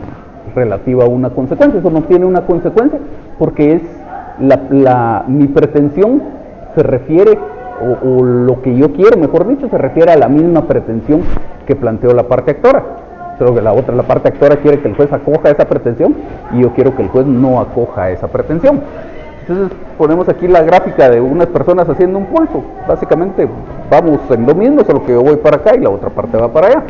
relativa a una consecuencia. Eso no tiene una consecuencia porque es mi pretensión se refiere, o lo que yo quiero, mejor dicho, se refiere a la misma pretensión que planteó la parte actora. Pero que la parte actora quiere que el juez acoja esa pretensión y yo quiero que el juez no acoja esa pretensión. Entonces ponemos aquí la gráfica de unas personas haciendo un pulso. Básicamente vamos en lo mismo, solo que yo voy para acá y la otra parte va para allá.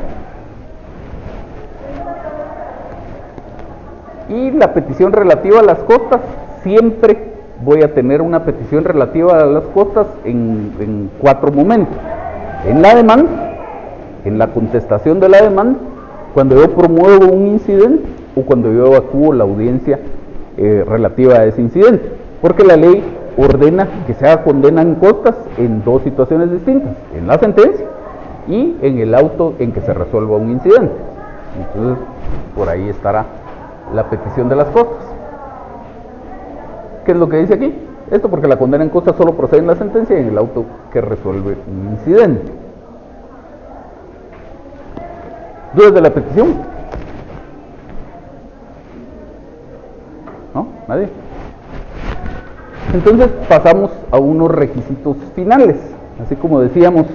Y la petición relativa a las costas, siempre voy a tener una petición relativa a las costas en 4 momentos. En la demanda, en la contestación de la demanda, cuando yo promuevo un incidente o cuando yo evacúo la audiencia relativa a ese incidente. Porque la ley ordena que se haga condena en costas en 2 situaciones distintas, en la sentencia y en el auto en que se resuelva un incidente. Entonces, por ahí estará la petición de las costas. ¿Qué es lo que dice aquí? Esto porque la condena en costas solo procede en la sentencia y en el auto que resuelve un incidente. ¿Dudas de la petición? ¿No? ¿Nadie? Entonces pasamos a unos requisitos finales. Así como decíamos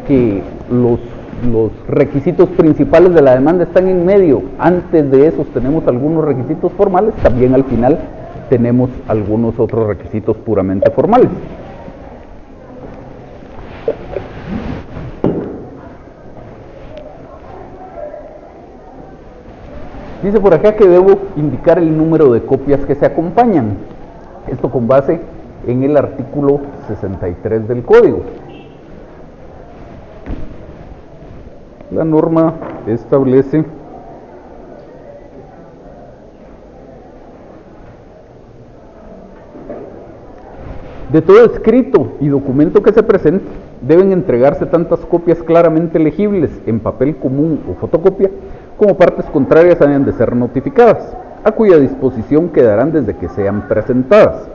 que los requisitos principales de la demanda están en medio, antes de esos tenemos algunos requisitos formales, también al final tenemos algunos otros requisitos puramente formales. Dice por acá que debo indicar el número de copias que se acompañan. Esto con base en el artículo 63 del Código. La norma establece de todo escrito y documento que se presente, deben entregarse tantas copias claramente legibles en papel común o fotocopia, como partes contrarias hayan de ser notificadas, a cuya disposición quedarán desde que sean presentadas.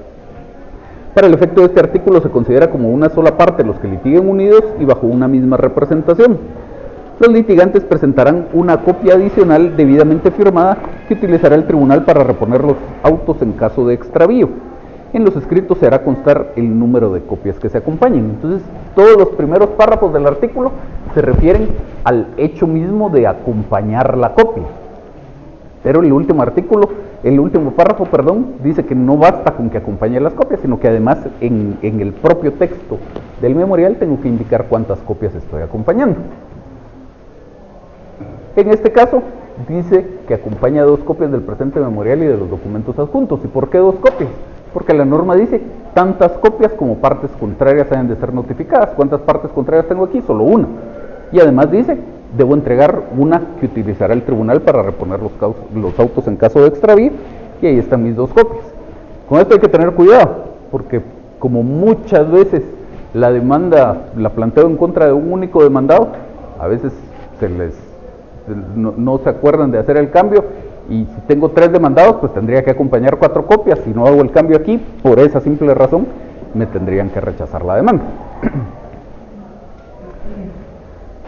Para el efecto de este artículo se considera como una sola parte los que litiguen unidos y bajo una misma representación. Los litigantes presentarán una copia adicional debidamente firmada que utilizará el tribunal para reponer los autos en caso de extravío. En los escritos se hará constar el número de copias que se acompañen. Entonces, todos los primeros párrafos del artículo se refieren al hecho mismo de acompañar la copia. Pero el último párrafo, dice que no basta con que acompañe las copias, sino que además en el propio texto del memorial tengo que indicar cuántas copias estoy acompañando. En este caso, dice que acompaña 2 copias del presente memorial y de los documentos adjuntos. ¿Y por qué 2 copias? Porque la norma dice tantas copias como partes contrarias deben de ser notificadas. ¿Cuántas partes contrarias tengo aquí? Solo una. Y además dice, debo entregar una que utilizará el tribunal para reponer los autos en caso de extravío, y ahí están mis 2 copias. Con esto hay que tener cuidado, porque como muchas veces la demanda la planteo en contra de un único demandado, a veces no se acuerdan de hacer el cambio, y si tengo 3 demandados, pues tendría que acompañar 4 copias. Si no hago el cambio aquí, por esa simple razón, me tendrían que rechazar la demanda.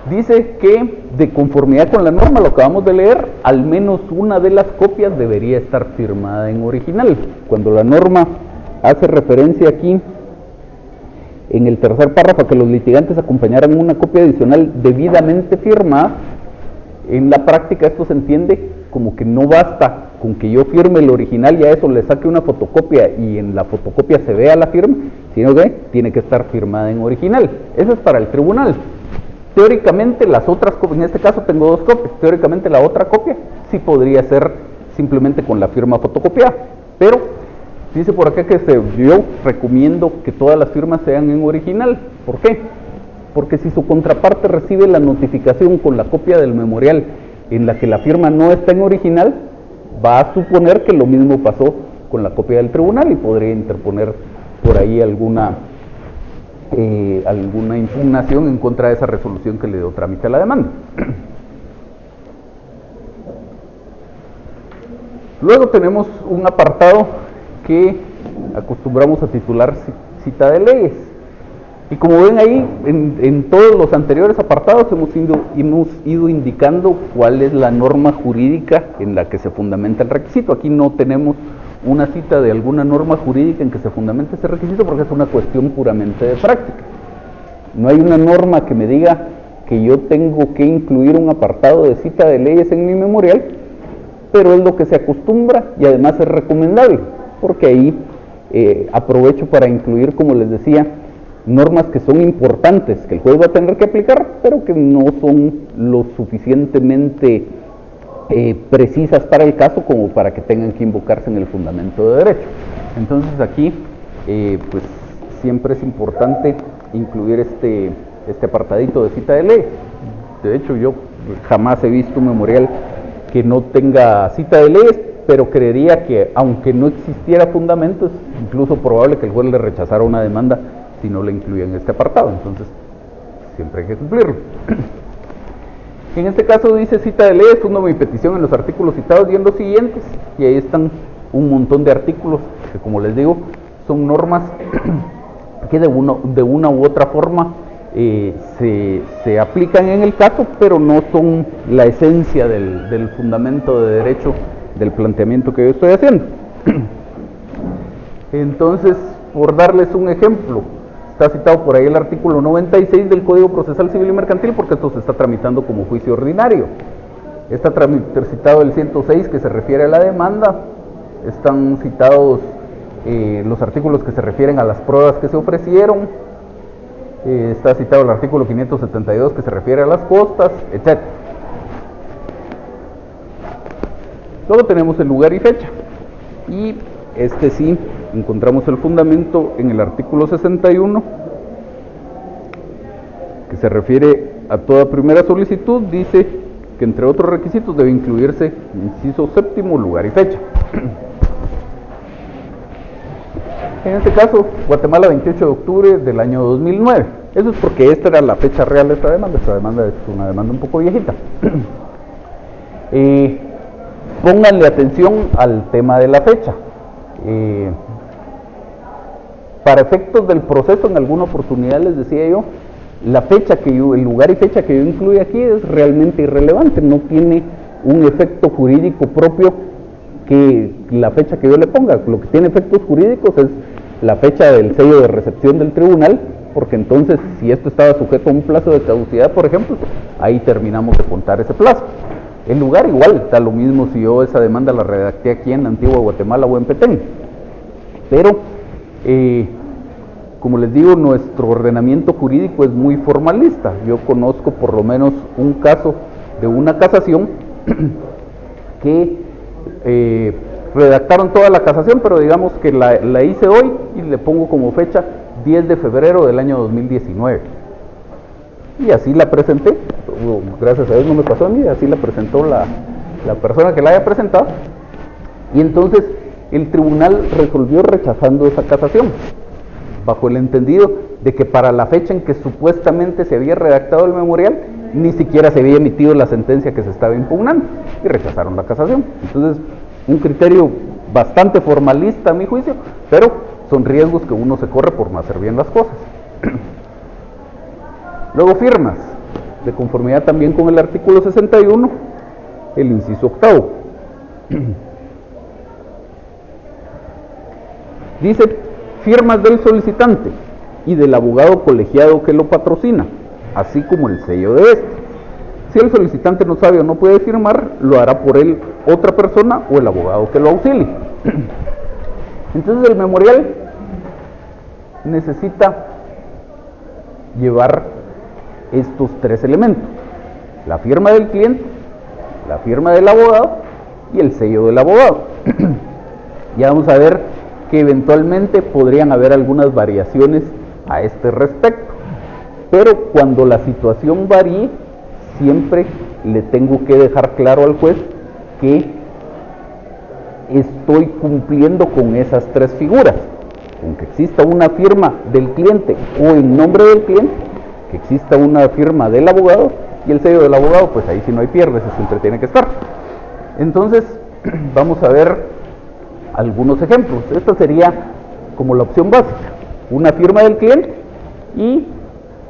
Dice que, de conformidad con la norma, lo acabamos de leer, al menos una de las copias debería estar firmada en original. Cuando la norma hace referencia aquí, en el tercer párrafo, que los litigantes acompañaran una copia adicional debidamente firmada, en la práctica esto se entiende como que no basta con que yo firme el original y a eso le saque una fotocopia y en la fotocopia se vea la firma, sino que tiene que estar firmada en original. Eso es para el tribunal. Teóricamente las otras copias, en este caso tengo 2 copias, teóricamente la otra copia sí podría ser simplemente con la firma fotocopiada, pero dice por acá que yo recomiendo que todas las firmas sean en original. ¿Por qué? Porque si su contraparte recibe la notificación con la copia del memorial en la que la firma no está en original, va a suponer que lo mismo pasó con la copia del tribunal y podría interponer por ahí alguna impugnación en contra de esa resolución que le dio trámite a la demanda. Luego tenemos un apartado que acostumbramos a titular cita de leyes. Y como ven ahí, en todos los anteriores apartados hemos ido indicando cuál es la norma jurídica en la que se fundamenta el requisito. Aquí no tenemos una cita de alguna norma jurídica en que se fundamente ese requisito porque es una cuestión puramente de práctica. No hay una norma que me diga que yo tengo que incluir un apartado de cita de leyes en mi memorial, pero es lo que se acostumbra y además es recomendable, porque ahí aprovecho para incluir, como les decía, normas que son importantes, que el juez va a tener que aplicar, pero que no son lo suficientemente precisas para el caso como para que tengan que invocarse en el fundamento de derecho. Entonces aquí, pues siempre es importante incluir este apartadito de cita de ley. De hecho, yo jamás he visto un memorial que no tenga cita de leyes, pero creería que aunque no existiera fundamento, es incluso probable que el juez le rechazara una demanda si no le incluía en este apartado. Entonces, siempre hay que cumplirlo. En este caso dice cita de leyes, fundo mi petición en los artículos citados y en los siguientes, y ahí están un montón de artículos que, como les digo, son normas que de una u otra forma se aplican en el caso, pero no son la esencia del fundamento de derecho del planteamiento que yo estoy haciendo. Entonces, por darles un ejemplo, está citado por ahí el artículo 96 del Código Procesal Civil y Mercantil, porque esto se está tramitando como juicio ordinario. Está citado el 106 que se refiere a la demanda, están citados los artículos que se refieren a las pruebas que se ofrecieron, está citado el artículo 572 que se refiere a las costas, etc. Luego tenemos el lugar y fecha, y sí encontramos el fundamento en el artículo 61 que se refiere a toda primera solicitud. Dice que entre otros requisitos debe incluirse inciso séptimo, lugar y fecha. En este caso, Guatemala, 28 de octubre del año 2009. Eso es porque esta era la fecha real de esta demanda. Esta demanda es una demanda un poco viejita. Pónganle atención al tema de la fecha. Para efectos del proceso, en alguna oportunidad les decía yo, la fecha el lugar y fecha que yo incluyo aquí es realmente irrelevante, no tiene un efecto jurídico propio que la fecha que yo le ponga. Lo que tiene efectos jurídicos es la fecha del sello de recepción del tribunal porque entonces si esto estaba sujeto a un plazo de caducidad, por ejemplo, ahí terminamos de contar ese plazo. El lugar igual, está lo mismo si yo esa demanda la redacté aquí en Antigua Guatemala o en Petén. Pero, como les digo, nuestro ordenamiento jurídico es muy formalista. Yo conozco por lo menos un caso de una casación que redactaron toda la casación, pero digamos que la hice hoy y le pongo como fecha 10 de febrero del año 2019. Y así la presenté, gracias a Dios no me pasó a mí, así la presentó la persona que la haya presentado. Y entonces el tribunal resolvió rechazando esa casación, bajo el entendido de que para la fecha en que supuestamente se había redactado el memorial, ni siquiera se había emitido la sentencia que se estaba impugnando, y rechazaron la casación. Entonces, un criterio bastante formalista a mi juicio, pero son riesgos que uno se corre por no hacer bien las cosas. Luego, firmas, de conformidad también con el artículo 61, el inciso octavo. Dice, firmas del solicitante y del abogado colegiado que lo patrocina, así como el sello de este. Si el solicitante no sabe o no puede firmar, lo hará por él otra persona o el abogado que lo auxilie. Entonces el memorial necesita llevar estos tres elementos: la firma del cliente, la firma del abogado y el sello del abogado. Ya vamos a ver que eventualmente podrían haber algunas variaciones a este respecto, pero cuando la situación varíe, siempre le tengo que dejar claro al juez que estoy cumpliendo con esas tres figuras: aunque exista una firma del cliente o en nombre del cliente, que exista una firma del abogado y el sello del abogado, pues ahí sí no hay pierde, eso siempre tiene que estar. Entonces, vamos a ver algunos ejemplos. Esta sería como la opción básica: una firma del cliente, y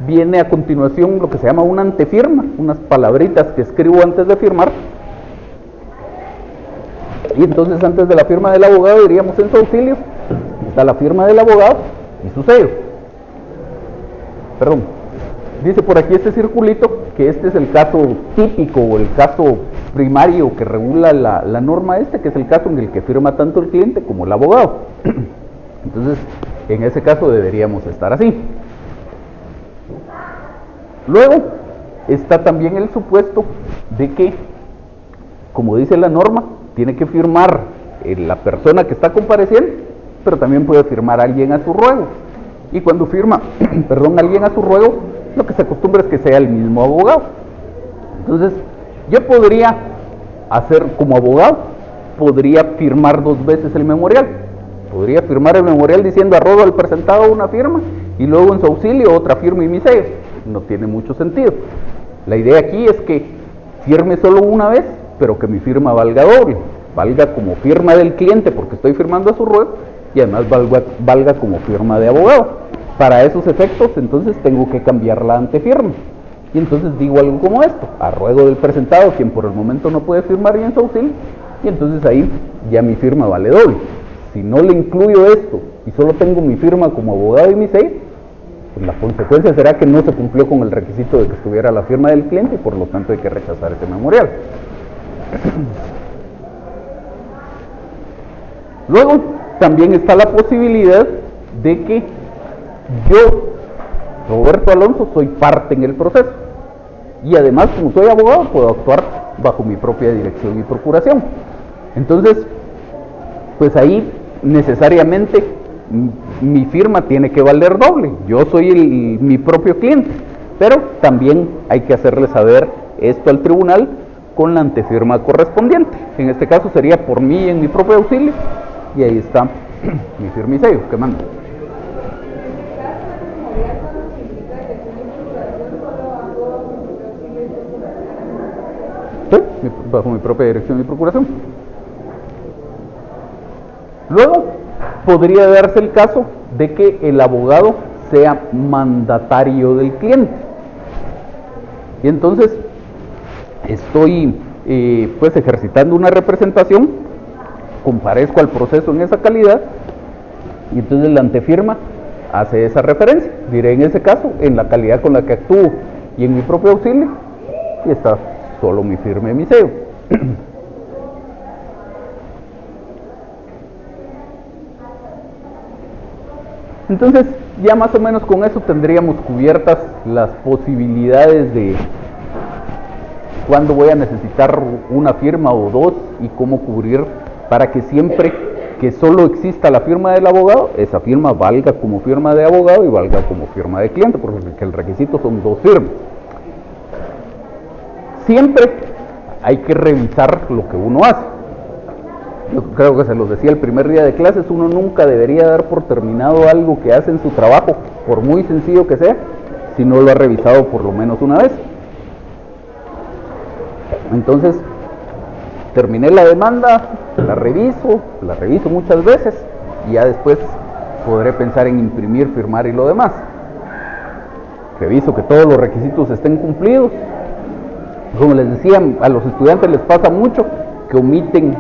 viene a continuación lo que se llama una antefirma, unas palabritas que escribo antes de firmar. Y entonces antes de la firma del abogado, diríamos en su auxilio, está la firma del abogado y su sello. Perdón, dice por aquí este circulito que este es el caso típico o el caso primario que regula la norma que es el caso en el que firma tanto el cliente como el abogado. Entonces, en ese caso deberíamos estar así. Luego está también el supuesto de que, como dice la norma, tiene que firmar la persona que está compareciendo, pero también puede firmar alguien a su ruego. Y cuando firma, alguien a su ruego, lo que se acostumbra es que sea el mismo abogado. Entonces, yo podría hacer como abogado, podría firmar dos veces el memorial. Podría firmar el memorial diciendo: arrobo al presentado una firma, y luego en su auxilio otra firma y mi sello. No tiene mucho sentido. La idea aquí es que firme solo una vez, pero que mi firma valga doble, valga como firma del cliente porque estoy firmando a su ruego, y además valga como firma de abogado. Para esos efectos, entonces tengo que cambiar la antefirma, y entonces digo algo como esto: a ruego del presentado, quien por el momento no puede firmar, y en su auxilio, y entonces ahí ya mi firma vale doble. Si no le incluyo esto y solo tengo mi firma como abogado y mi sello, pues la consecuencia será que no se cumplió con el requisito de que estuviera la firma del cliente, y por lo tanto hay que rechazar ese memorial. Luego también está la posibilidad de que yo, Roberto Alonso, soy parte en el proceso, y además, como soy abogado, puedo actuar bajo mi propia dirección y procuración. Entonces, pues ahí necesariamente mi firma tiene que valer doble. Yo soy mi propio cliente, pero también hay que hacerle saber esto al tribunal con la antefirma correspondiente. En este caso sería por mí en mi propio auxilio, y ahí está mi firma y sello que mando. Sí, bajo mi propia dirección y procuración. Luego podría darse el caso de que el abogado sea mandatario del cliente, y entonces estoy pues ejercitando una representación, comparezco al proceso en esa calidad, y entonces la antefirma hace esa referencia. Diré en ese caso, en la calidad con la que actúo y en mi propio auxilio, y está solo mi firma y mi sello. Entonces, ya más o menos con eso tendríamos cubiertas las posibilidades de cuándo voy a necesitar una firma o dos y cómo cubrir para que siempre que solo exista la firma del abogado, esa firma valga como firma de abogado y valga como firma de cliente, porque el requisito son dos firmas. Siempre hay que revisar lo que uno hace. Yo creo que se los decía el primer día de clases, uno nunca debería dar por terminado algo que hace en su trabajo, por muy sencillo que sea, si no lo ha revisado por lo menos una vez. Entonces, terminé la demanda, la reviso muchas veces, y ya después podré pensar en imprimir, firmar y lo demás. Reviso que todos los requisitos estén cumplidos. Como les decía, a los estudiantes les pasa mucho que omiten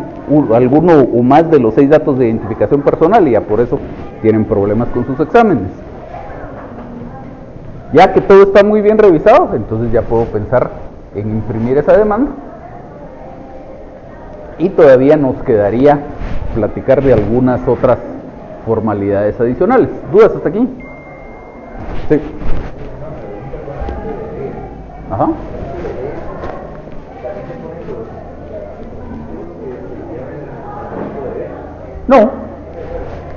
alguno o más de los 6 datos de identificación personal y ya por eso tienen problemas con sus exámenes. Ya que todo está muy bien revisado, entonces ya puedo pensar en imprimir esa demanda. Y todavía nos quedaría platicar de algunas otras formalidades adicionales. ¿Dudas hasta aquí? Sí. Ajá.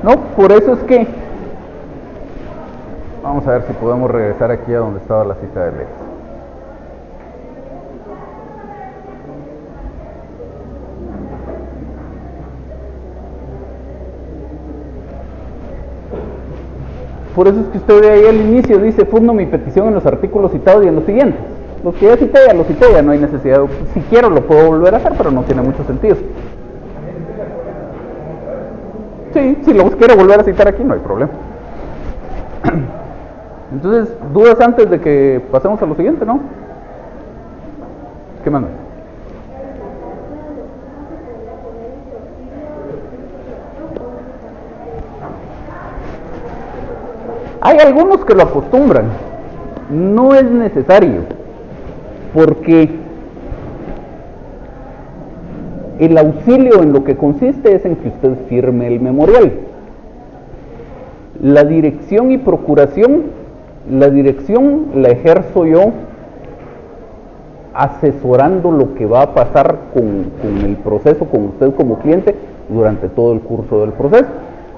No, por eso es que vamos a ver si podemos regresar aquí a donde estaba la cita de ley. Por eso es que usted ve ahí al inicio, dice, fundo mi petición en los artículos citados y en los siguientes. Los que ya cité, ya los cité, ya no hay necesidad. Si quiero lo puedo volver a hacer, pero no tiene mucho sentido. Sí, si los quiero volver a citar aquí, no hay problema. Entonces, dudas antes de que pasemos a lo siguiente, ¿no? ¿Qué manda? Hay algunos que lo acostumbran, no es necesario, porque el auxilio en lo que consiste es en que usted firme el memorial. La dirección y procuración, la dirección la ejerzo yo asesorando lo que va a pasar con el proceso, con usted como cliente, durante todo el curso del proceso.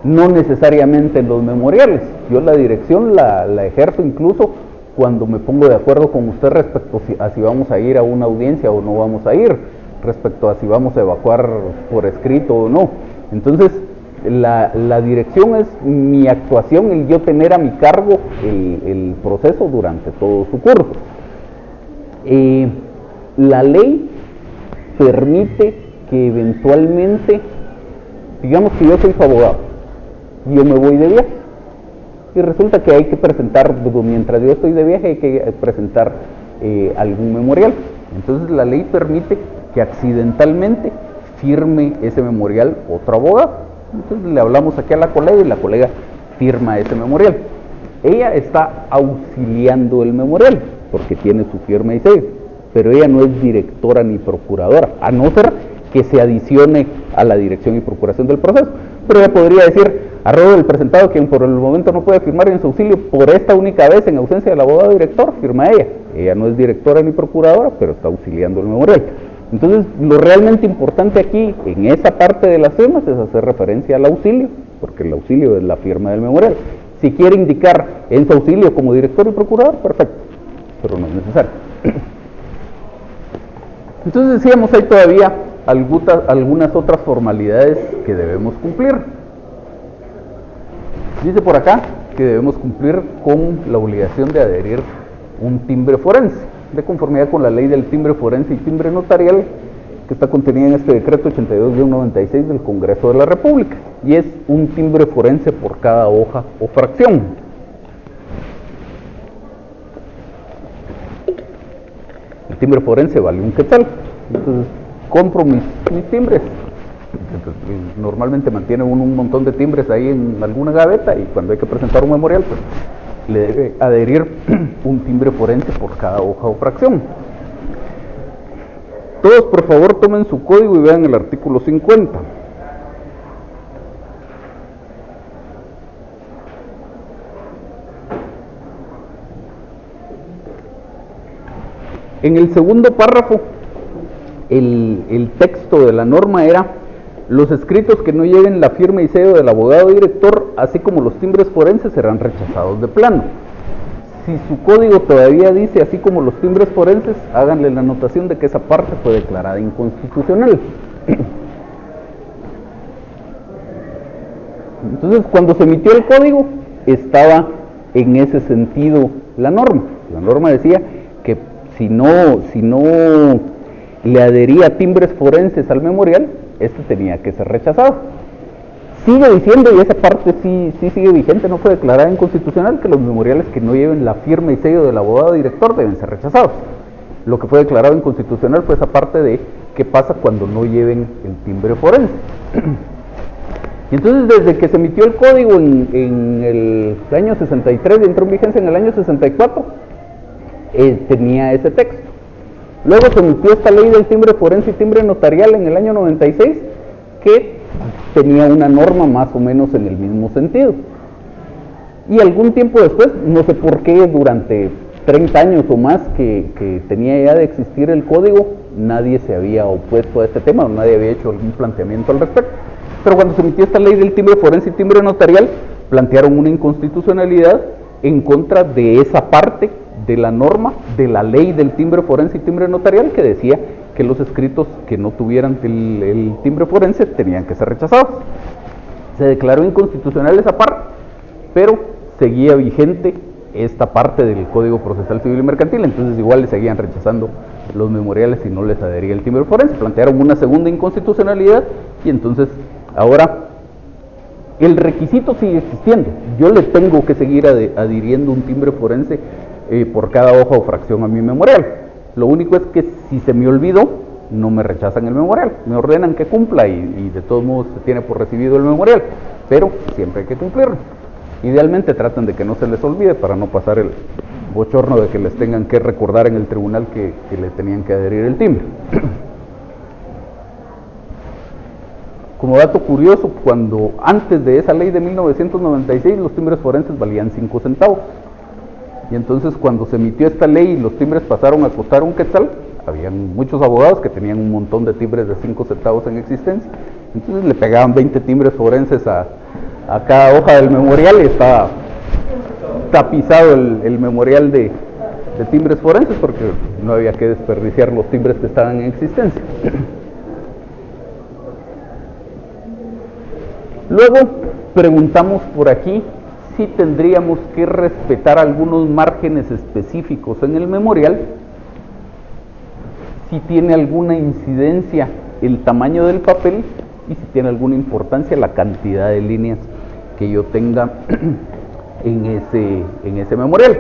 No necesariamente en los memoriales. Yo la dirección la ejerzo incluso cuando me pongo de acuerdo con usted respecto a si vamos a ir a una audiencia o no vamos a ir, respecto a si vamos a evacuar por escrito o no. Entonces, la dirección es mi actuación, el yo tener a mi cargo el proceso durante todo su curso. La ley permite que eventualmente, digamos que yo soy su abogado, yo me voy de viaje y resulta que hay que presentar, mientras yo estoy de viaje hay que presentar algún memorial. Entonces la ley permite que accidentalmente firme ese memorial otro abogado. Entonces le hablamos aquí a la colega y la colega firma ese memorial. Ella está auxiliando el memorial porque tiene su firma y sello, pero ella no es directora ni procuradora, a no ser que se adicione a la dirección y procuración del proceso. Pero ella podría decir, a ruego del presentado, quien por el momento no puede firmar en su auxilio por esta única vez en ausencia del abogado director, firma ella. Ella no es directora ni procuradora, pero está auxiliando el memorial. Entonces, lo realmente importante aquí, en esa parte de las firmas, es hacer referencia al auxilio, porque el auxilio es la firma del memorial. Si quiere indicar en su auxilio como director y procurador, perfecto, pero no es necesario. Entonces decíamos, hay todavía algunas otras formalidades que debemos cumplir. Dice por acá que debemos cumplir con la obligación de adherir un timbre forense, de conformidad con la ley del timbre forense y timbre notarial que está contenida en este decreto 82-96 del Congreso de la República, y es un timbre forense por cada hoja o fracción. El timbre forense vale un quetzal. Entonces compro mis timbres, entonces Normalmente mantiene uno un montón de timbres ahí en alguna gaveta y cuando hay que presentar un memorial, pues le debe adherir un timbre forense por cada hoja o fracción. Todos por favor tomen su código y vean el artículo 50. En el segundo párrafo, el texto de la norma era: los escritos que no lleven la firma y sello del abogado director, así como los timbres forenses, serán rechazados de plano. Si su código todavía dice así como los timbres forenses, háganle la anotación de que esa parte fue declarada inconstitucional. Entonces, cuando se emitió el código, estaba en ese sentido la norma. La norma decía que si no le adhería timbres forenses al memorial, este tenía que ser rechazado. Sigue diciendo, y esa parte sí sigue vigente, no fue declarada inconstitucional, que los memoriales que no lleven la firma y sello del abogado director deben ser rechazados. Lo que fue declarado inconstitucional fue esa parte de qué pasa cuando no lleven el timbre forense. Y entonces, desde que se emitió el código en el año 63 y entró en vigencia en el año 64, tenía ese texto. Luego se emitió esta ley del timbre forense y timbre notarial en el año 96, que tenía una norma más o menos en el mismo sentido. Y algún tiempo después, no sé por qué, durante 30 años o más que tenía ya de existir el código, nadie se había opuesto a este tema, o nadie había hecho algún planteamiento al respecto. Pero cuando se emitió esta ley del timbre forense y timbre notarial, plantearon una inconstitucionalidad en contra de esa parte de la norma de la ley del timbre forense y timbre notarial, que decía que los escritos que no tuvieran el timbre forense tenían que ser rechazados. Se declaró inconstitucional esa parte, pero seguía vigente esta parte del Código Procesal Civil y Mercantil, entonces igual le seguían rechazando los memoriales si no les adhería el timbre forense. Plantearon una segunda inconstitucionalidad y entonces ahora el requisito sigue existiendo. Yo le tengo que seguir adhiriendo un timbre forense por cada hoja o fracción a mi memorial. Lo único es que si se me olvidó, no me rechazan el memorial, me ordenan que cumpla y de todos modos se tiene por recibido el memorial, pero siempre hay que cumplirlo. Idealmente tratan de que no se les olvide para no pasar el bochorno de que les tengan que recordar en el tribunal que le tenían que adherir el timbre. Como dato curioso, cuando antes de esa ley de 1996 los timbres forenses valían 5 centavos. Y entonces cuando se emitió esta ley y los timbres pasaron a costar un quetzal, habían muchos abogados que tenían un montón de timbres de 5 centavos en existencia. Entonces le pegaban 20 timbres forenses a cada hoja del memorial y estaba tapizado el memorial de timbres forenses porque no había que desperdiciar los timbres que estaban en existencia. Luego preguntamos por aquí si tendríamos que respetar algunos márgenes específicos en el memorial, si tiene alguna incidencia el tamaño del papel y si tiene alguna importancia la cantidad de líneas que yo tenga en ese memorial.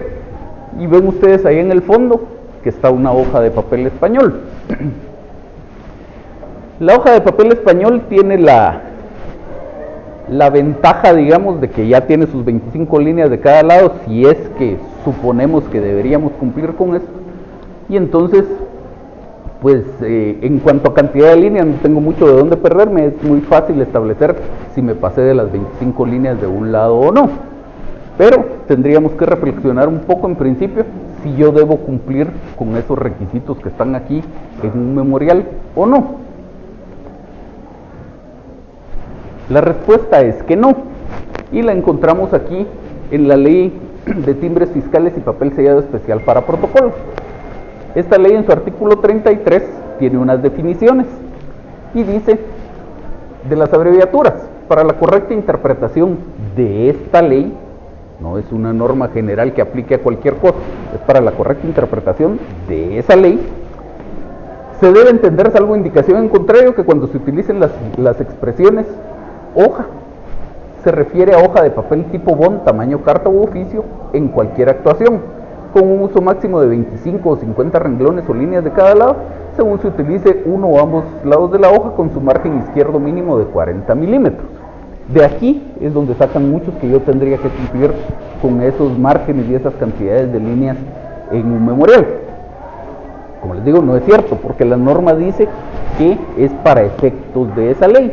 Y ven ustedes ahí en el fondo que está una hoja de papel español. La hoja de papel español tiene la ventaja, digamos, de que ya tiene sus 25 líneas de cada lado, si es que suponemos que deberíamos cumplir con eso. Y entonces, pues en cuanto a cantidad de líneas, no tengo mucho de dónde perderme, es muy fácil establecer si me pasé de las 25 líneas de un lado o no. Pero tendríamos que reflexionar un poco en principio si yo debo cumplir con esos requisitos que están aquí en un memorial o no. La respuesta es que no, y la encontramos aquí en la ley de timbres fiscales y papel sellado especial para protocolos. Esta ley en su artículo 33 tiene unas definiciones y dice de las abreviaturas: para la correcta interpretación de esta ley, no es una norma general que aplique a cualquier cosa, es para la correcta interpretación de esa ley, se debe entender, salvo indicación en contrario, que cuando se utilicen las expresiones hoja, se refiere a hoja de papel tipo bond, tamaño carta u oficio, en cualquier actuación, con un uso máximo de 25 o 50 renglones o líneas de cada lado, según se utilice uno o ambos lados de la hoja con su margen izquierdo mínimo de 40 milímetros. De aquí es donde sacan muchos que yo tendría que cumplir con esos márgenes y esas cantidades de líneas en un memorial. Como les digo, no es cierto, porque la norma dice que es para efectos de esa ley.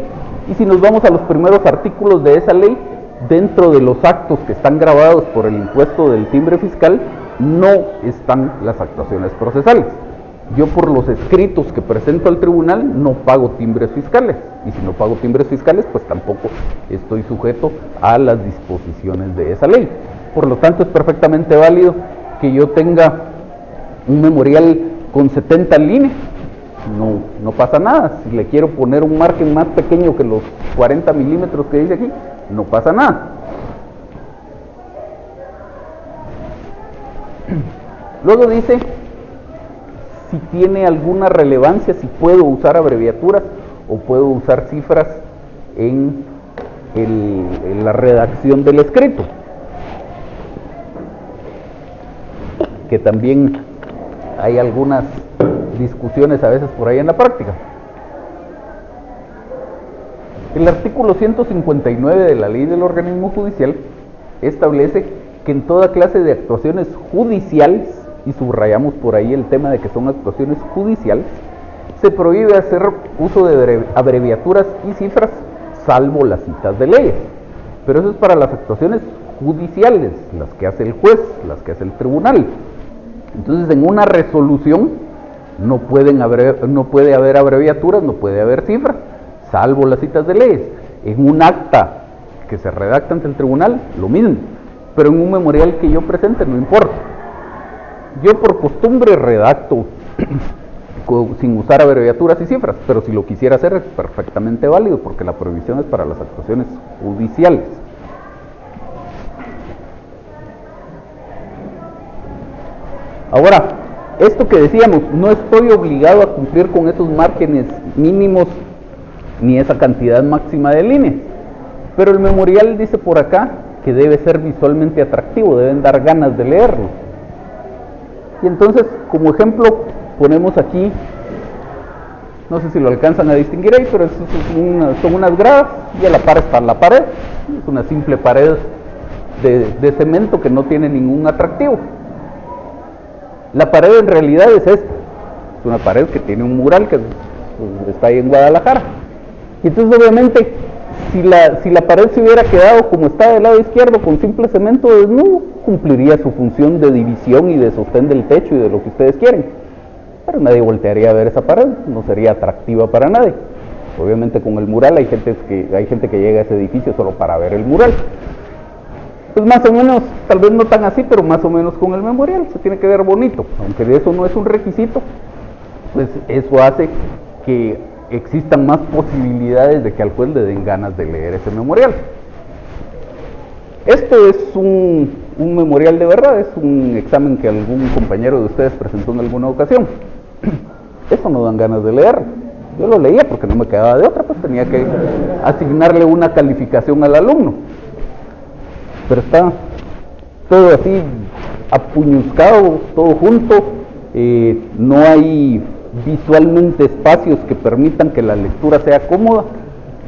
Y si nos vamos a los primeros artículos de esa ley, dentro de los actos que están grabados por el impuesto del timbre fiscal, no están las actuaciones procesales. Yo por los escritos que presento al tribunal no pago timbres fiscales, y si no pago timbres fiscales, pues tampoco estoy sujeto a las disposiciones de esa ley. Por lo tanto, es perfectamente válido que yo tenga un memorial con 70 líneas, no pasa nada. Si le quiero poner un margen más pequeño que los 40 milímetros que dice aquí, no pasa nada. Luego dice si tiene alguna relevancia, si puedo usar abreviaturas o puedo usar cifras en la redacción del escrito, que también hay algunas discusiones a veces por ahí en la práctica. El artículo 159 de la Ley del Organismo Judicial establece que en toda clase de actuaciones judiciales, y subrayamos por ahí el tema de que son actuaciones judiciales, se prohíbe hacer uso de abreviaturas y cifras, salvo las citas de leyes. Pero eso es para las actuaciones judiciales, las que hace el juez, las que hace el tribunal. Entonces, en una resolución no puede haber abreviaturas, no puede haber cifras, salvo las citas de leyes. En un acta que se redacta ante el tribunal, lo mismo. Pero en un memorial que yo presente, no importa. Yo por costumbre redacto sin usar abreviaturas y cifras, pero si lo quisiera hacer es perfectamente válido, porque la prohibición es para las actuaciones judiciales. Ahora, esto que decíamos, no estoy obligado a cumplir con esos márgenes mínimos ni esa cantidad máxima de líneas, pero el memorial dice por acá que debe ser visualmente atractivo, deben dar ganas de leerlo. Y entonces, como ejemplo, ponemos aquí, no sé si lo alcanzan a distinguir ahí, pero son unas gradas, y a la par está la pared, es una simple pared de cemento que no tiene ningún atractivo. La pared en realidad es esta, es una pared que tiene un mural que está ahí en Guadalajara. Y entonces obviamente, si la pared se hubiera quedado como está del lado izquierdo con simple cemento desnudo, cumpliría su función de división y de sostén del techo y de lo que ustedes quieren. Pero nadie voltearía a ver esa pared, no sería atractiva para nadie. Obviamente con el mural hay gente que llega a ese edificio solo para ver el mural. Pues más o menos, tal vez no tan así, pero más o menos con el memorial, se tiene que ver bonito. Aunque de eso no es un requisito, pues eso hace que existan más posibilidades de que al juez le den ganas de leer ese memorial. Esto es un memorial de verdad, es un examen que algún compañero de ustedes presentó en alguna ocasión. Eso no dan ganas de leer. Yo lo leía porque no me quedaba de otra, pues tenía que asignarle una calificación al alumno. Pero está todo así apuñuzcado, todo junto, no hay visualmente espacios que permitan que la lectura sea cómoda.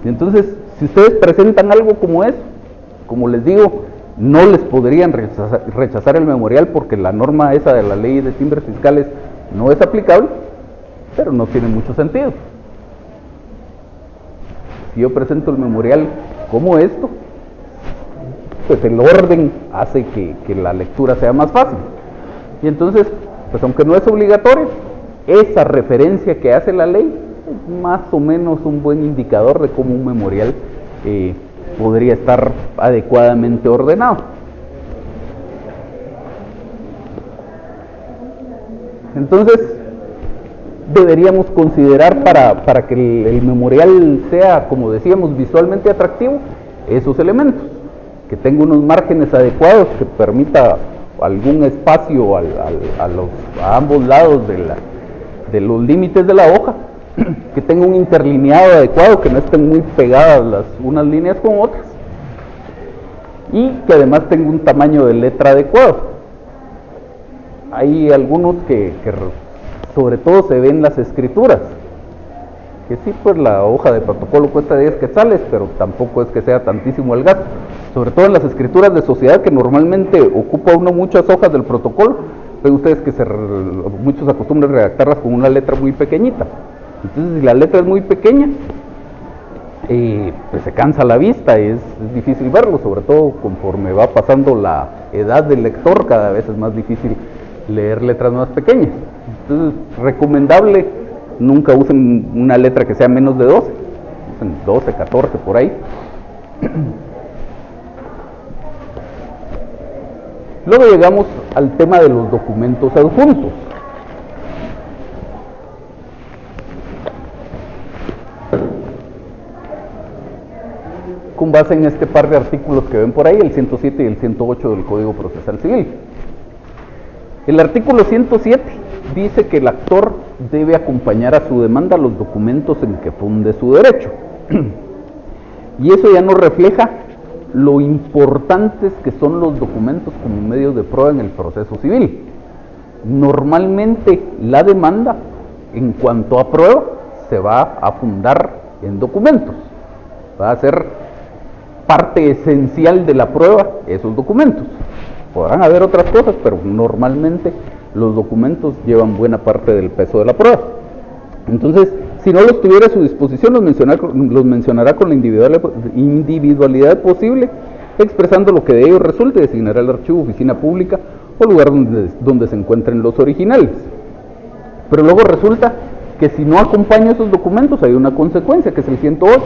Entonces, si ustedes presentan algo como eso, como les digo, no les podrían rechazar el memorial porque la norma esa de la ley de timbres fiscales no es aplicable, pero no tiene mucho sentido. Si yo presento el memorial como esto, pues el orden hace que la lectura sea más fácil. Y entonces, pues aunque no es obligatorio, esa referencia que hace la ley es más o menos un buen indicador de cómo un memorial podría estar adecuadamente ordenado. Entonces, deberíamos considerar para que el memorial sea, como decíamos, visualmente atractivo, esos elementos. Que tenga unos márgenes adecuados, que permita algún espacio a ambos lados de los límites de la hoja, que tenga un interlineado adecuado, que no estén muy pegadas unas líneas con otras, y que además tenga un tamaño de letra adecuado. hay algunos que sobre todo se ven las escrituras, que sí, pues la hoja de protocolo cuesta 10 quetzales, pero tampoco es que sea tantísimo el gasto, sobre todo en las escrituras de sociedad, que normalmente ocupa uno muchas hojas del protocolo. Ven ustedes que muchos acostumbran redactarlas con una letra muy pequeñita. Entonces, si la letra es muy pequeña, pues se cansa la vista y es difícil verlo, sobre todo conforme va pasando la edad del lector, cada vez es más difícil leer letras más pequeñas. Entonces, recomendable, nunca usen una letra que sea menos de 12, usen 12, 14 por ahí. Luego llegamos al tema de los documentos adjuntos. Con base en este par de artículos que ven por ahí, el 107 y el 108 del Código Procesal Civil. El artículo 107 dice que el actor debe acompañar a su demanda los documentos en que funde su derecho. Y eso ya nos refleja lo importantes que son los documentos como medios de prueba en el proceso civil. Normalmente la demanda, en cuanto a prueba, se va a fundar en documentos. Va a ser parte esencial de la prueba esos documentos. Podrán haber otras cosas, pero normalmente los documentos llevan buena parte del peso de la prueba. Entonces, si no los tuviera a su disposición, los mencionará con la individualidad posible, expresando lo que de ellos resulte, designará el archivo, oficina pública o lugar donde se encuentren los originales. Pero luego resulta que si no acompaña esos documentos hay una consecuencia, que es el 108.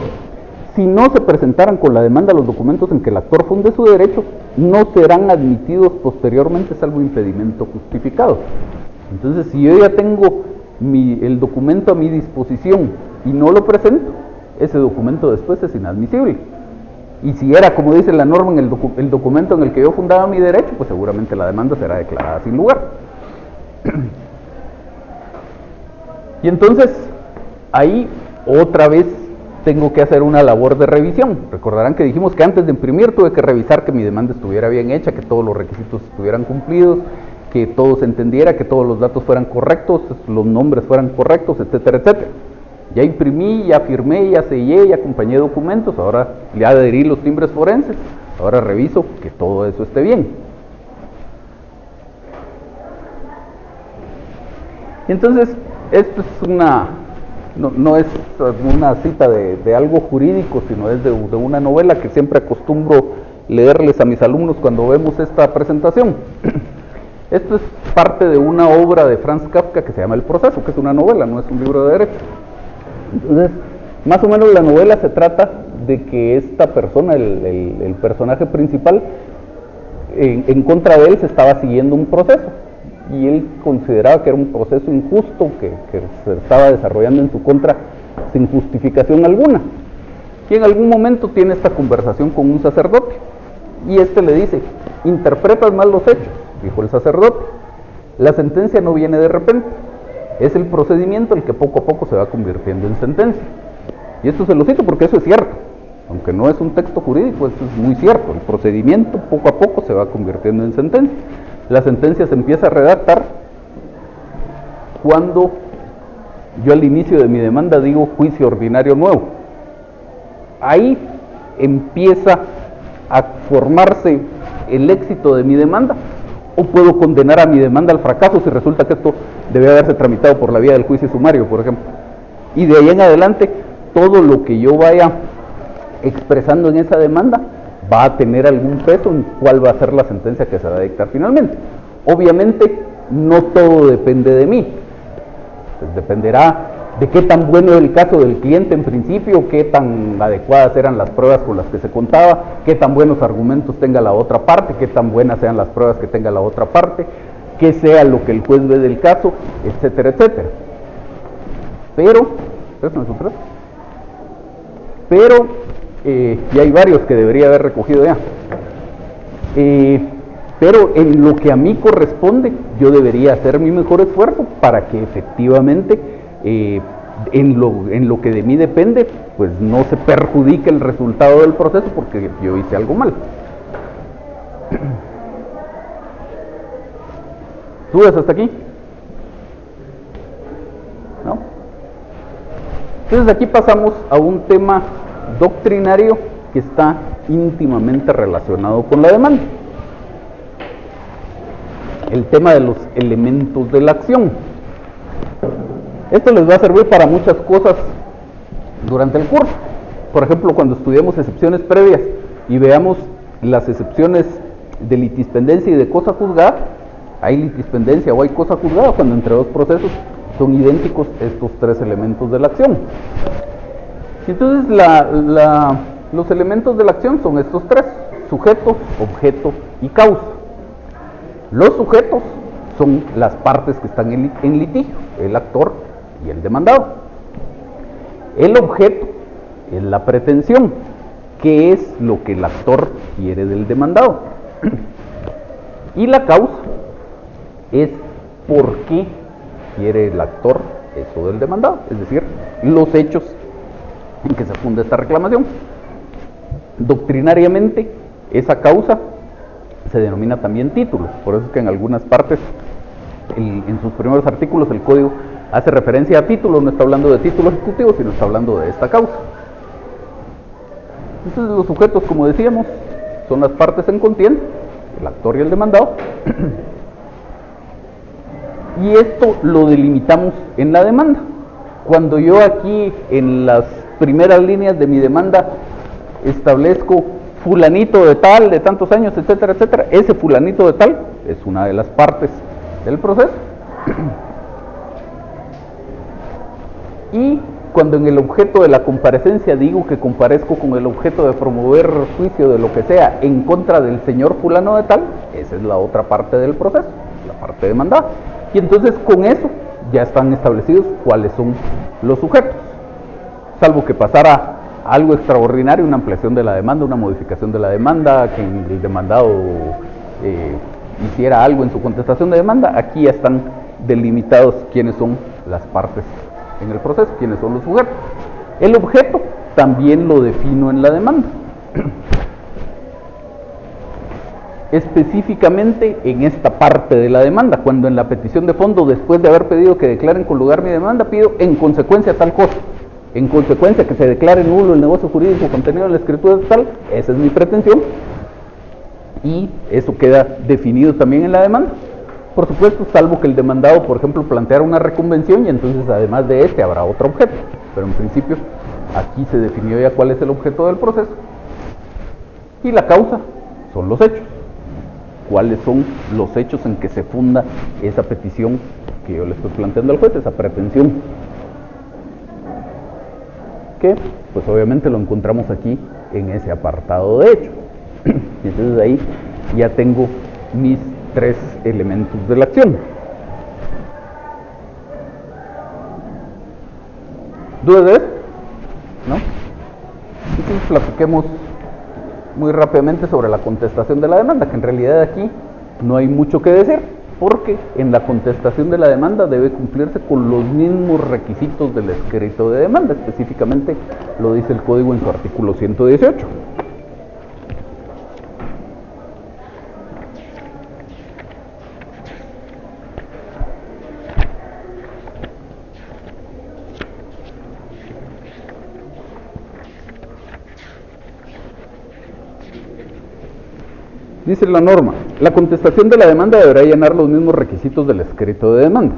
Si no se presentaran con la demanda los documentos en que el actor funde su derecho, no serán admitidos posteriormente salvo impedimento justificado. Entonces, si yo ya tengo el documento a mi disposición y no lo presento, ese documento después es inadmisible. Y si era, como dice la norma, en el documento en el que yo fundaba mi derecho, pues seguramente la demanda será declarada sin lugar. Y entonces, ahí otra vez tengo que hacer una labor de revisión. Recordarán que dijimos que antes de imprimir tuve que revisar que mi demanda estuviera bien hecha, que todos los requisitos estuvieran cumplidos, que todo se entendiera, que todos los datos fueran correctos, los nombres fueran correctos, etcétera, etcétera. Ya imprimí, ya firmé, ya sellé, ya acompañé documentos, ahora ya adherí los timbres forenses, ahora reviso que todo eso esté bien. Entonces, esto es no es una cita de algo jurídico, sino es de una novela que siempre acostumbro leerles a mis alumnos cuando vemos esta presentación. Esto es parte de una obra de Franz Kafka que se llama El Proceso, que es una novela, no es un libro de derecho. Entonces, más o menos la novela se trata de que esta persona, el personaje principal, en contra de él se estaba siguiendo un proceso, y él consideraba que era un proceso injusto, que se estaba desarrollando en su contra sin justificación alguna. Y en algún momento tiene esta conversación con un sacerdote, y este le dice: interpretas mal los hechos, dijo el sacerdote. La sentencia no viene de repente, es el procedimiento el que poco a poco se va convirtiendo en sentencia. Y esto se lo cito porque eso es cierto, aunque no es un texto jurídico, eso es muy cierto. El procedimiento poco a poco se va convirtiendo en sentencia. La sentencia se empieza a redactar cuando yo al inicio de mi demanda digo juicio ordinario nuevo. Ahí empieza a formarse el éxito de mi demanda, o puedo condenar a mi demanda al fracaso si resulta que esto debe haberse tramitado por la vía del juicio sumario, por ejemplo. Y de ahí en adelante, todo lo que yo vaya expresando en esa demanda va a tener algún peso en cuál va a ser la sentencia que se va a dictar finalmente. Obviamente, no todo depende de mí. Pues dependerá de qué tan bueno es el caso del cliente en principio, qué tan adecuadas eran las pruebas con las que se contaba, qué tan buenos argumentos tenga la otra parte, qué tan buenas sean las pruebas que tenga la otra parte, qué sea lo que el juez ve del caso, etcétera, etcétera. Pero y hay varios que debería haber recogido ya. Pero en lo que a mí corresponde, yo debería hacer mi mejor esfuerzo para que efectivamente en lo que de mí depende, pues no se perjudique el resultado del proceso porque yo hice algo mal. ¿Dudas hasta aquí? ¿No? Entonces aquí pasamos a un tema doctrinario que está íntimamente relacionado con la demanda. El tema de los elementos de la acción. Esto les va a servir para muchas cosas durante el curso. Por ejemplo, cuando estudiemos excepciones previas y veamos las excepciones de litispendencia y de cosa juzgada, hay litispendencia o hay cosa juzgada cuando entre dos procesos son idénticos estos tres elementos de la acción. Entonces los elementos de la acción son estos tres: sujeto, objeto y causa. Los sujetos son las partes que están en litigio, el actor y el demandado. El objeto es la pretensión, que es lo que el actor quiere del demandado. Y la causa es por qué quiere el actor eso del demandado, es decir, los hechos en que se funda esta reclamación. Doctrinariamente, esa causa se denomina también título, por eso es que en algunas partes, en sus primeros artículos, el código hace referencia a título, no está hablando de título ejecutivo, sino está hablando de esta causa. Entonces los sujetos, como decíamos, son las partes en contienda, el actor y el demandado, y esto lo delimitamos en la demanda. Cuando yo aquí en las primeras líneas de mi demanda establezco fulanito de tal, de tantos años, etcétera, etcétera, ese fulanito de tal es una de las partes del proceso. Y cuando en el objeto de la comparecencia digo que comparezco con el objeto de promover juicio de lo que sea en contra del señor fulano de tal, esa es la otra parte del proceso, la parte demandada. Y entonces con eso ya están establecidos cuáles son los sujetos, salvo que pasara algo extraordinario, una ampliación de la demanda, una modificación de la demanda, que el demandado hiciera algo en su contestación de demanda. Aquí ya están delimitados quiénes son las partes en el proceso, quiénes son los sujetos. El objeto también lo defino en la demanda, específicamente en esta parte de la demanda, cuando en la petición de fondo, después de haber pedido que declaren con lugar mi demanda, pido en consecuencia tal cosa, en consecuencia que se declare nulo el negocio jurídico contenido en la escritura tal, esa es mi pretensión, y eso queda definido también en la demanda. Por supuesto, salvo que el demandado, por ejemplo, planteara una reconvención y entonces además de este habrá otro objeto, pero en principio aquí se definió ya cuál es el objeto del proceso. Y la causa son los hechos, cuáles son los hechos en que se funda esa petición que yo le estoy planteando al juez, esa pretensión, que pues obviamente lo encontramos aquí en ese apartado de hechos. Entonces ahí ya tengo mis tres elementos de la acción. ¿Dudas de eso? ¿No? Entonces platiquemos muy rápidamente sobre la contestación de la demanda, que en realidad aquí no hay mucho que decir, porque en la contestación de la demanda debe cumplirse con los mismos requisitos del escrito de demanda, específicamente lo dice el código en su artículo 118. Dice la norma, la contestación de la demanda deberá llenar los mismos requisitos del escrito de demanda.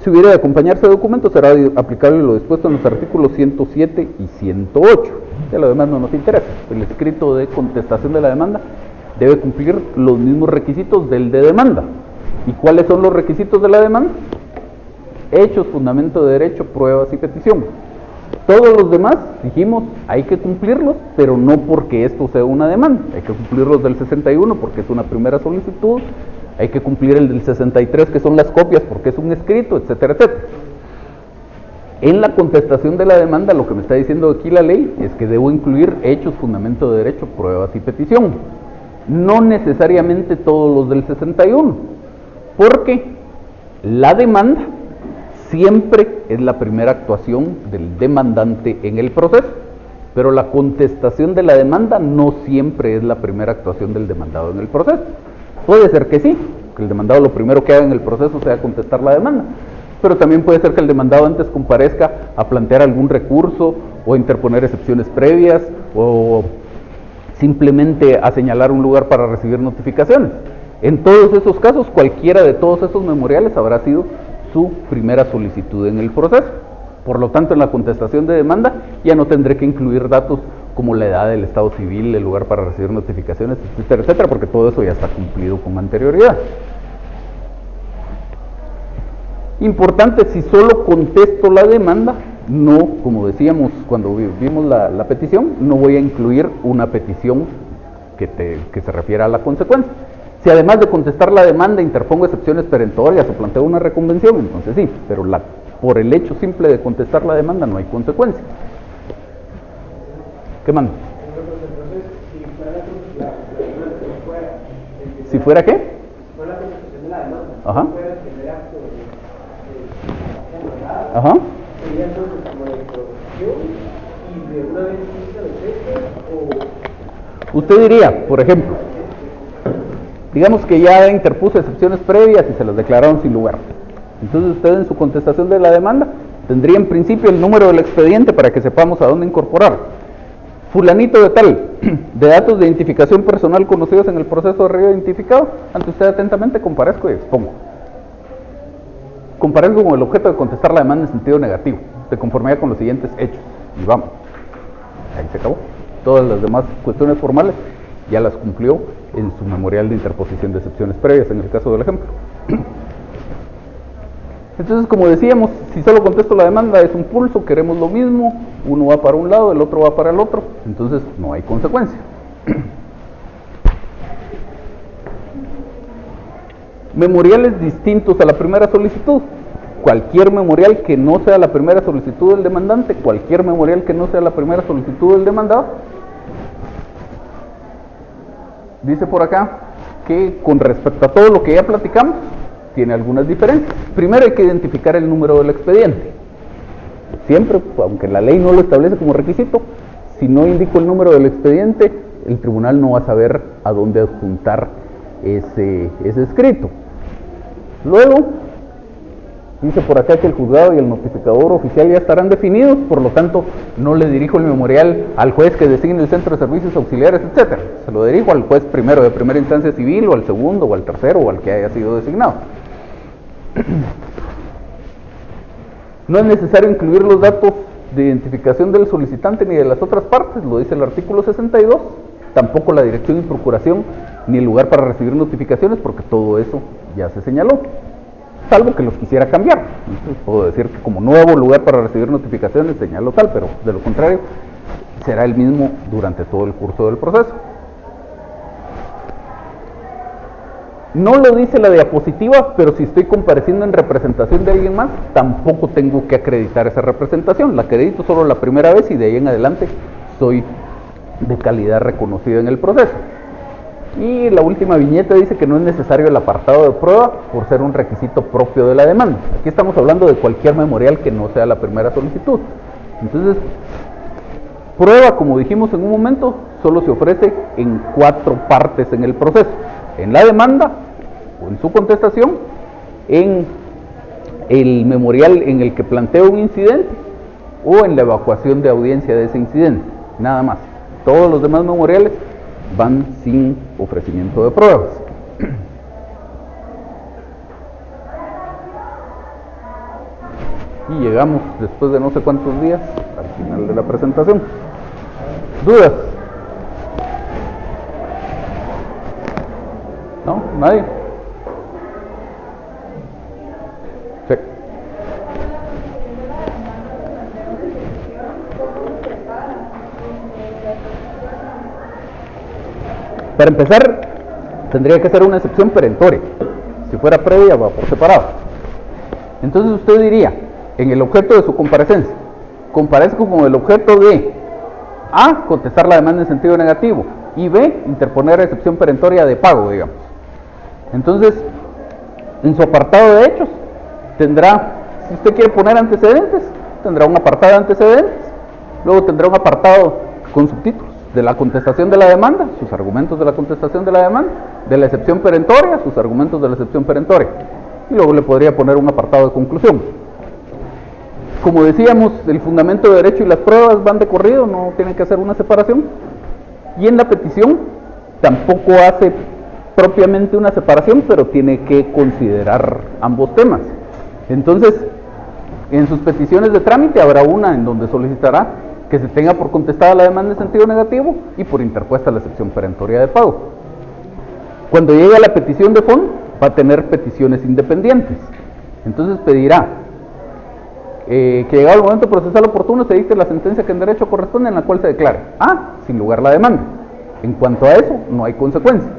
Si hubiera de acompañarse documento, será aplicable lo dispuesto en los artículos 107 y 108. Ya lo demás no nos interesa. El escrito de contestación de la demanda debe cumplir los mismos requisitos del de demanda. ¿Y cuáles son los requisitos de la demanda? Hechos, fundamento de derecho, pruebas y petición. Todos los demás, dijimos, hay que cumplirlos, pero no porque esto sea una demanda. Hay que cumplirlos del 61 porque es una primera solicitud, hay que cumplir el del 63 que son las copias porque es un escrito, etcétera, etcétera. En la contestación de la demanda, lo que me está diciendo aquí la ley es que debo incluir hechos, fundamento de derecho, pruebas y petición. No necesariamente todos los del 61, porque la demanda siempre es la primera actuación del demandante en el proceso, pero la contestación de la demanda no siempre es la primera actuación del demandado en el proceso. Puede ser que sí, que el demandado lo primero que haga en el proceso sea contestar la demanda. Pero también puede ser que el demandado antes comparezca a plantear algún recurso o a interponer excepciones previas o simplemente a señalar un lugar para recibir notificaciones. En todos esos casos, cualquiera de todos esos memoriales habrá sido su primera solicitud en el proceso. Por lo tanto, en la contestación de demanda ya no tendré que incluir datos como la edad, el estado civil, el lugar para recibir notificaciones, etcétera, etcétera, porque todo eso ya está cumplido con anterioridad. Importante, si solo contesto la demanda, no, como decíamos cuando vimos la petición, no voy a incluir una petición que se refiera a la consecuencia. Si además de contestar la demanda interpongo excepciones perentorias o planteo una reconvención, entonces sí, pero por el hecho simple de contestar la demanda no hay consecuencia. ¿Qué mando? ¿Si fuera qué? No la contestación de la demanda. Ajá. Si fuera el primer acto de Ajá. sería entonces como la introducción y de una vez inicia los hechos o... Usted diría, por ejemplo, digamos que ya interpuso excepciones previas y se las declararon sin lugar. Entonces usted en su contestación de la demanda tendría en principio el número del expediente para que sepamos a dónde incorporar. Fulanito de tal, de datos de identificación personal conocidos en el proceso de reidentificado, ante usted atentamente comparezco y expongo. Comparezco con el objeto de contestar la demanda en sentido negativo, de conformidad con los siguientes hechos. Y vamos, ahí se acabó. Todas las demás cuestiones formales ya las cumplió en su memorial de interposición de excepciones previas, en el caso del ejemplo. Entonces, como decíamos, si solo contesto la demanda es un pulso, queremos lo mismo, uno va para un lado, el otro va para el otro, entonces no hay consecuencia. Memoriales distintos a la primera solicitud. Cualquier memorial que no sea la primera solicitud del demandante, cualquier memorial que no sea la primera solicitud del demandado. Dice por acá que con respecto a todo lo que ya platicamos, tiene algunas diferencias. Primero hay que identificar el número del expediente. Siempre, aunque la ley no lo establece como requisito, si no indico el número del expediente, el tribunal no va a saber a dónde adjuntar ese escrito. Luego, dice por acá que el juzgado y el notificador oficial ya estarán definidos, por lo tanto, no le dirijo el memorial al juez que designe el centro de servicios auxiliares, etcétera. Se lo dirijo al juez primero de primera instancia civil, o al segundo, o al tercero, o al que haya sido designado. No es necesario incluir los datos de identificación del solicitante ni de las otras partes, lo dice el artículo 62, tampoco la dirección y procuración, ni el lugar para recibir notificaciones, porque todo eso ya se señaló, salvo que los quisiera cambiar. Entonces puedo decir que como nuevo lugar para recibir notificaciones señalo tal, pero de lo contrario será el mismo durante todo el curso del proceso. No lo dice la diapositiva, pero si estoy compareciendo en representación de alguien más, tampoco tengo que acreditar esa representación. La acredito solo la primera vez y de ahí en adelante soy de calidad reconocida en el proceso. Y la última viñeta dice que no es necesario el apartado de prueba por ser un requisito propio de la demanda. Aquí estamos hablando de cualquier memorial que no sea la primera solicitud. Entonces, prueba, como dijimos en un momento, solo se ofrece en 4 partes en el proceso: en la demanda, o en su contestación, en el memorial en el que planteo un incidente, o en la evacuación de audiencia de ese incidente, nada más. Todos los demás memoriales van sin ofrecimiento de pruebas. Y llegamos, después de no sé cuántos días, al final de la presentación. ¿Dudas? ¿No? ¿Nadie? Sí. Para empezar, tendría que ser una excepción perentoria. Si fuera previa, va por separado. Entonces usted diría, en el objeto de su comparecencia, comparezco con el objeto de A, contestar la demanda en sentido negativo, y B, interponer excepción perentoria de pago, digamos. Entonces, en su apartado de hechos, tendrá, si usted quiere poner antecedentes, tendrá un apartado de antecedentes, luego tendrá un apartado con subtítulos de la contestación de la demanda, sus argumentos de la contestación de la demanda, de la excepción perentoria, sus argumentos de la excepción perentoria, y luego le podría poner un apartado de conclusión. Como decíamos, el fundamento de derecho y las pruebas van de corrido, no tienen que hacer una separación, y en la petición tampoco hace propiamente una separación, pero tiene que considerar ambos temas. Entonces, en sus peticiones de trámite habrá una en donde solicitará que se tenga por contestada la demanda en sentido negativo y por interpuesta la excepción perentoria de pago. Cuando llegue a la petición de fondo, va a tener peticiones independientes. Entonces pedirá que llegado el momento procesal oportuno se dicte la sentencia que en derecho corresponde, en la cual se declare A, sin lugar la demanda. En cuanto a eso, no hay consecuencia.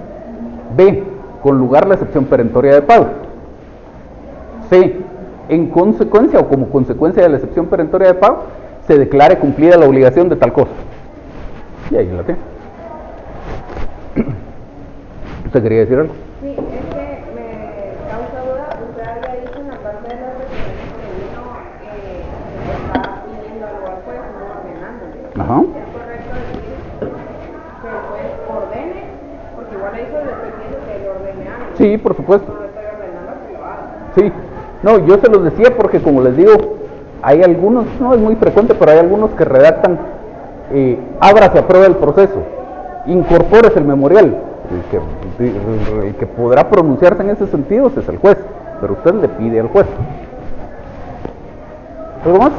B, con lugar la excepción perentoria de pago. C, en consecuencia o como consecuencia de la excepción perentoria de pago, se declare cumplida la obligación de tal cosa. Y ahí la tiene. ¿Usted quería decir algo? Sí, es que me causa duda. Usted había dicho en la parte de los requerimientos que vino que estaba pidiendo algo al juez, no ordenándole. Ajá. ¿Es correcto decir que el juez ordene? Porque igual a eso le estoy pidiendo que le ordene algo. Sí, por supuesto. No le estoy ordenando a privado. Sí. No, yo se los decía porque, como les digo, hay algunos, no es muy frecuente, pero hay algunos que redactan, ábrase a prueba el proceso, incorpores el memorial. El que podrá pronunciarse en ese sentido es el juez, pero usted le pide al juez. ¿Algo más?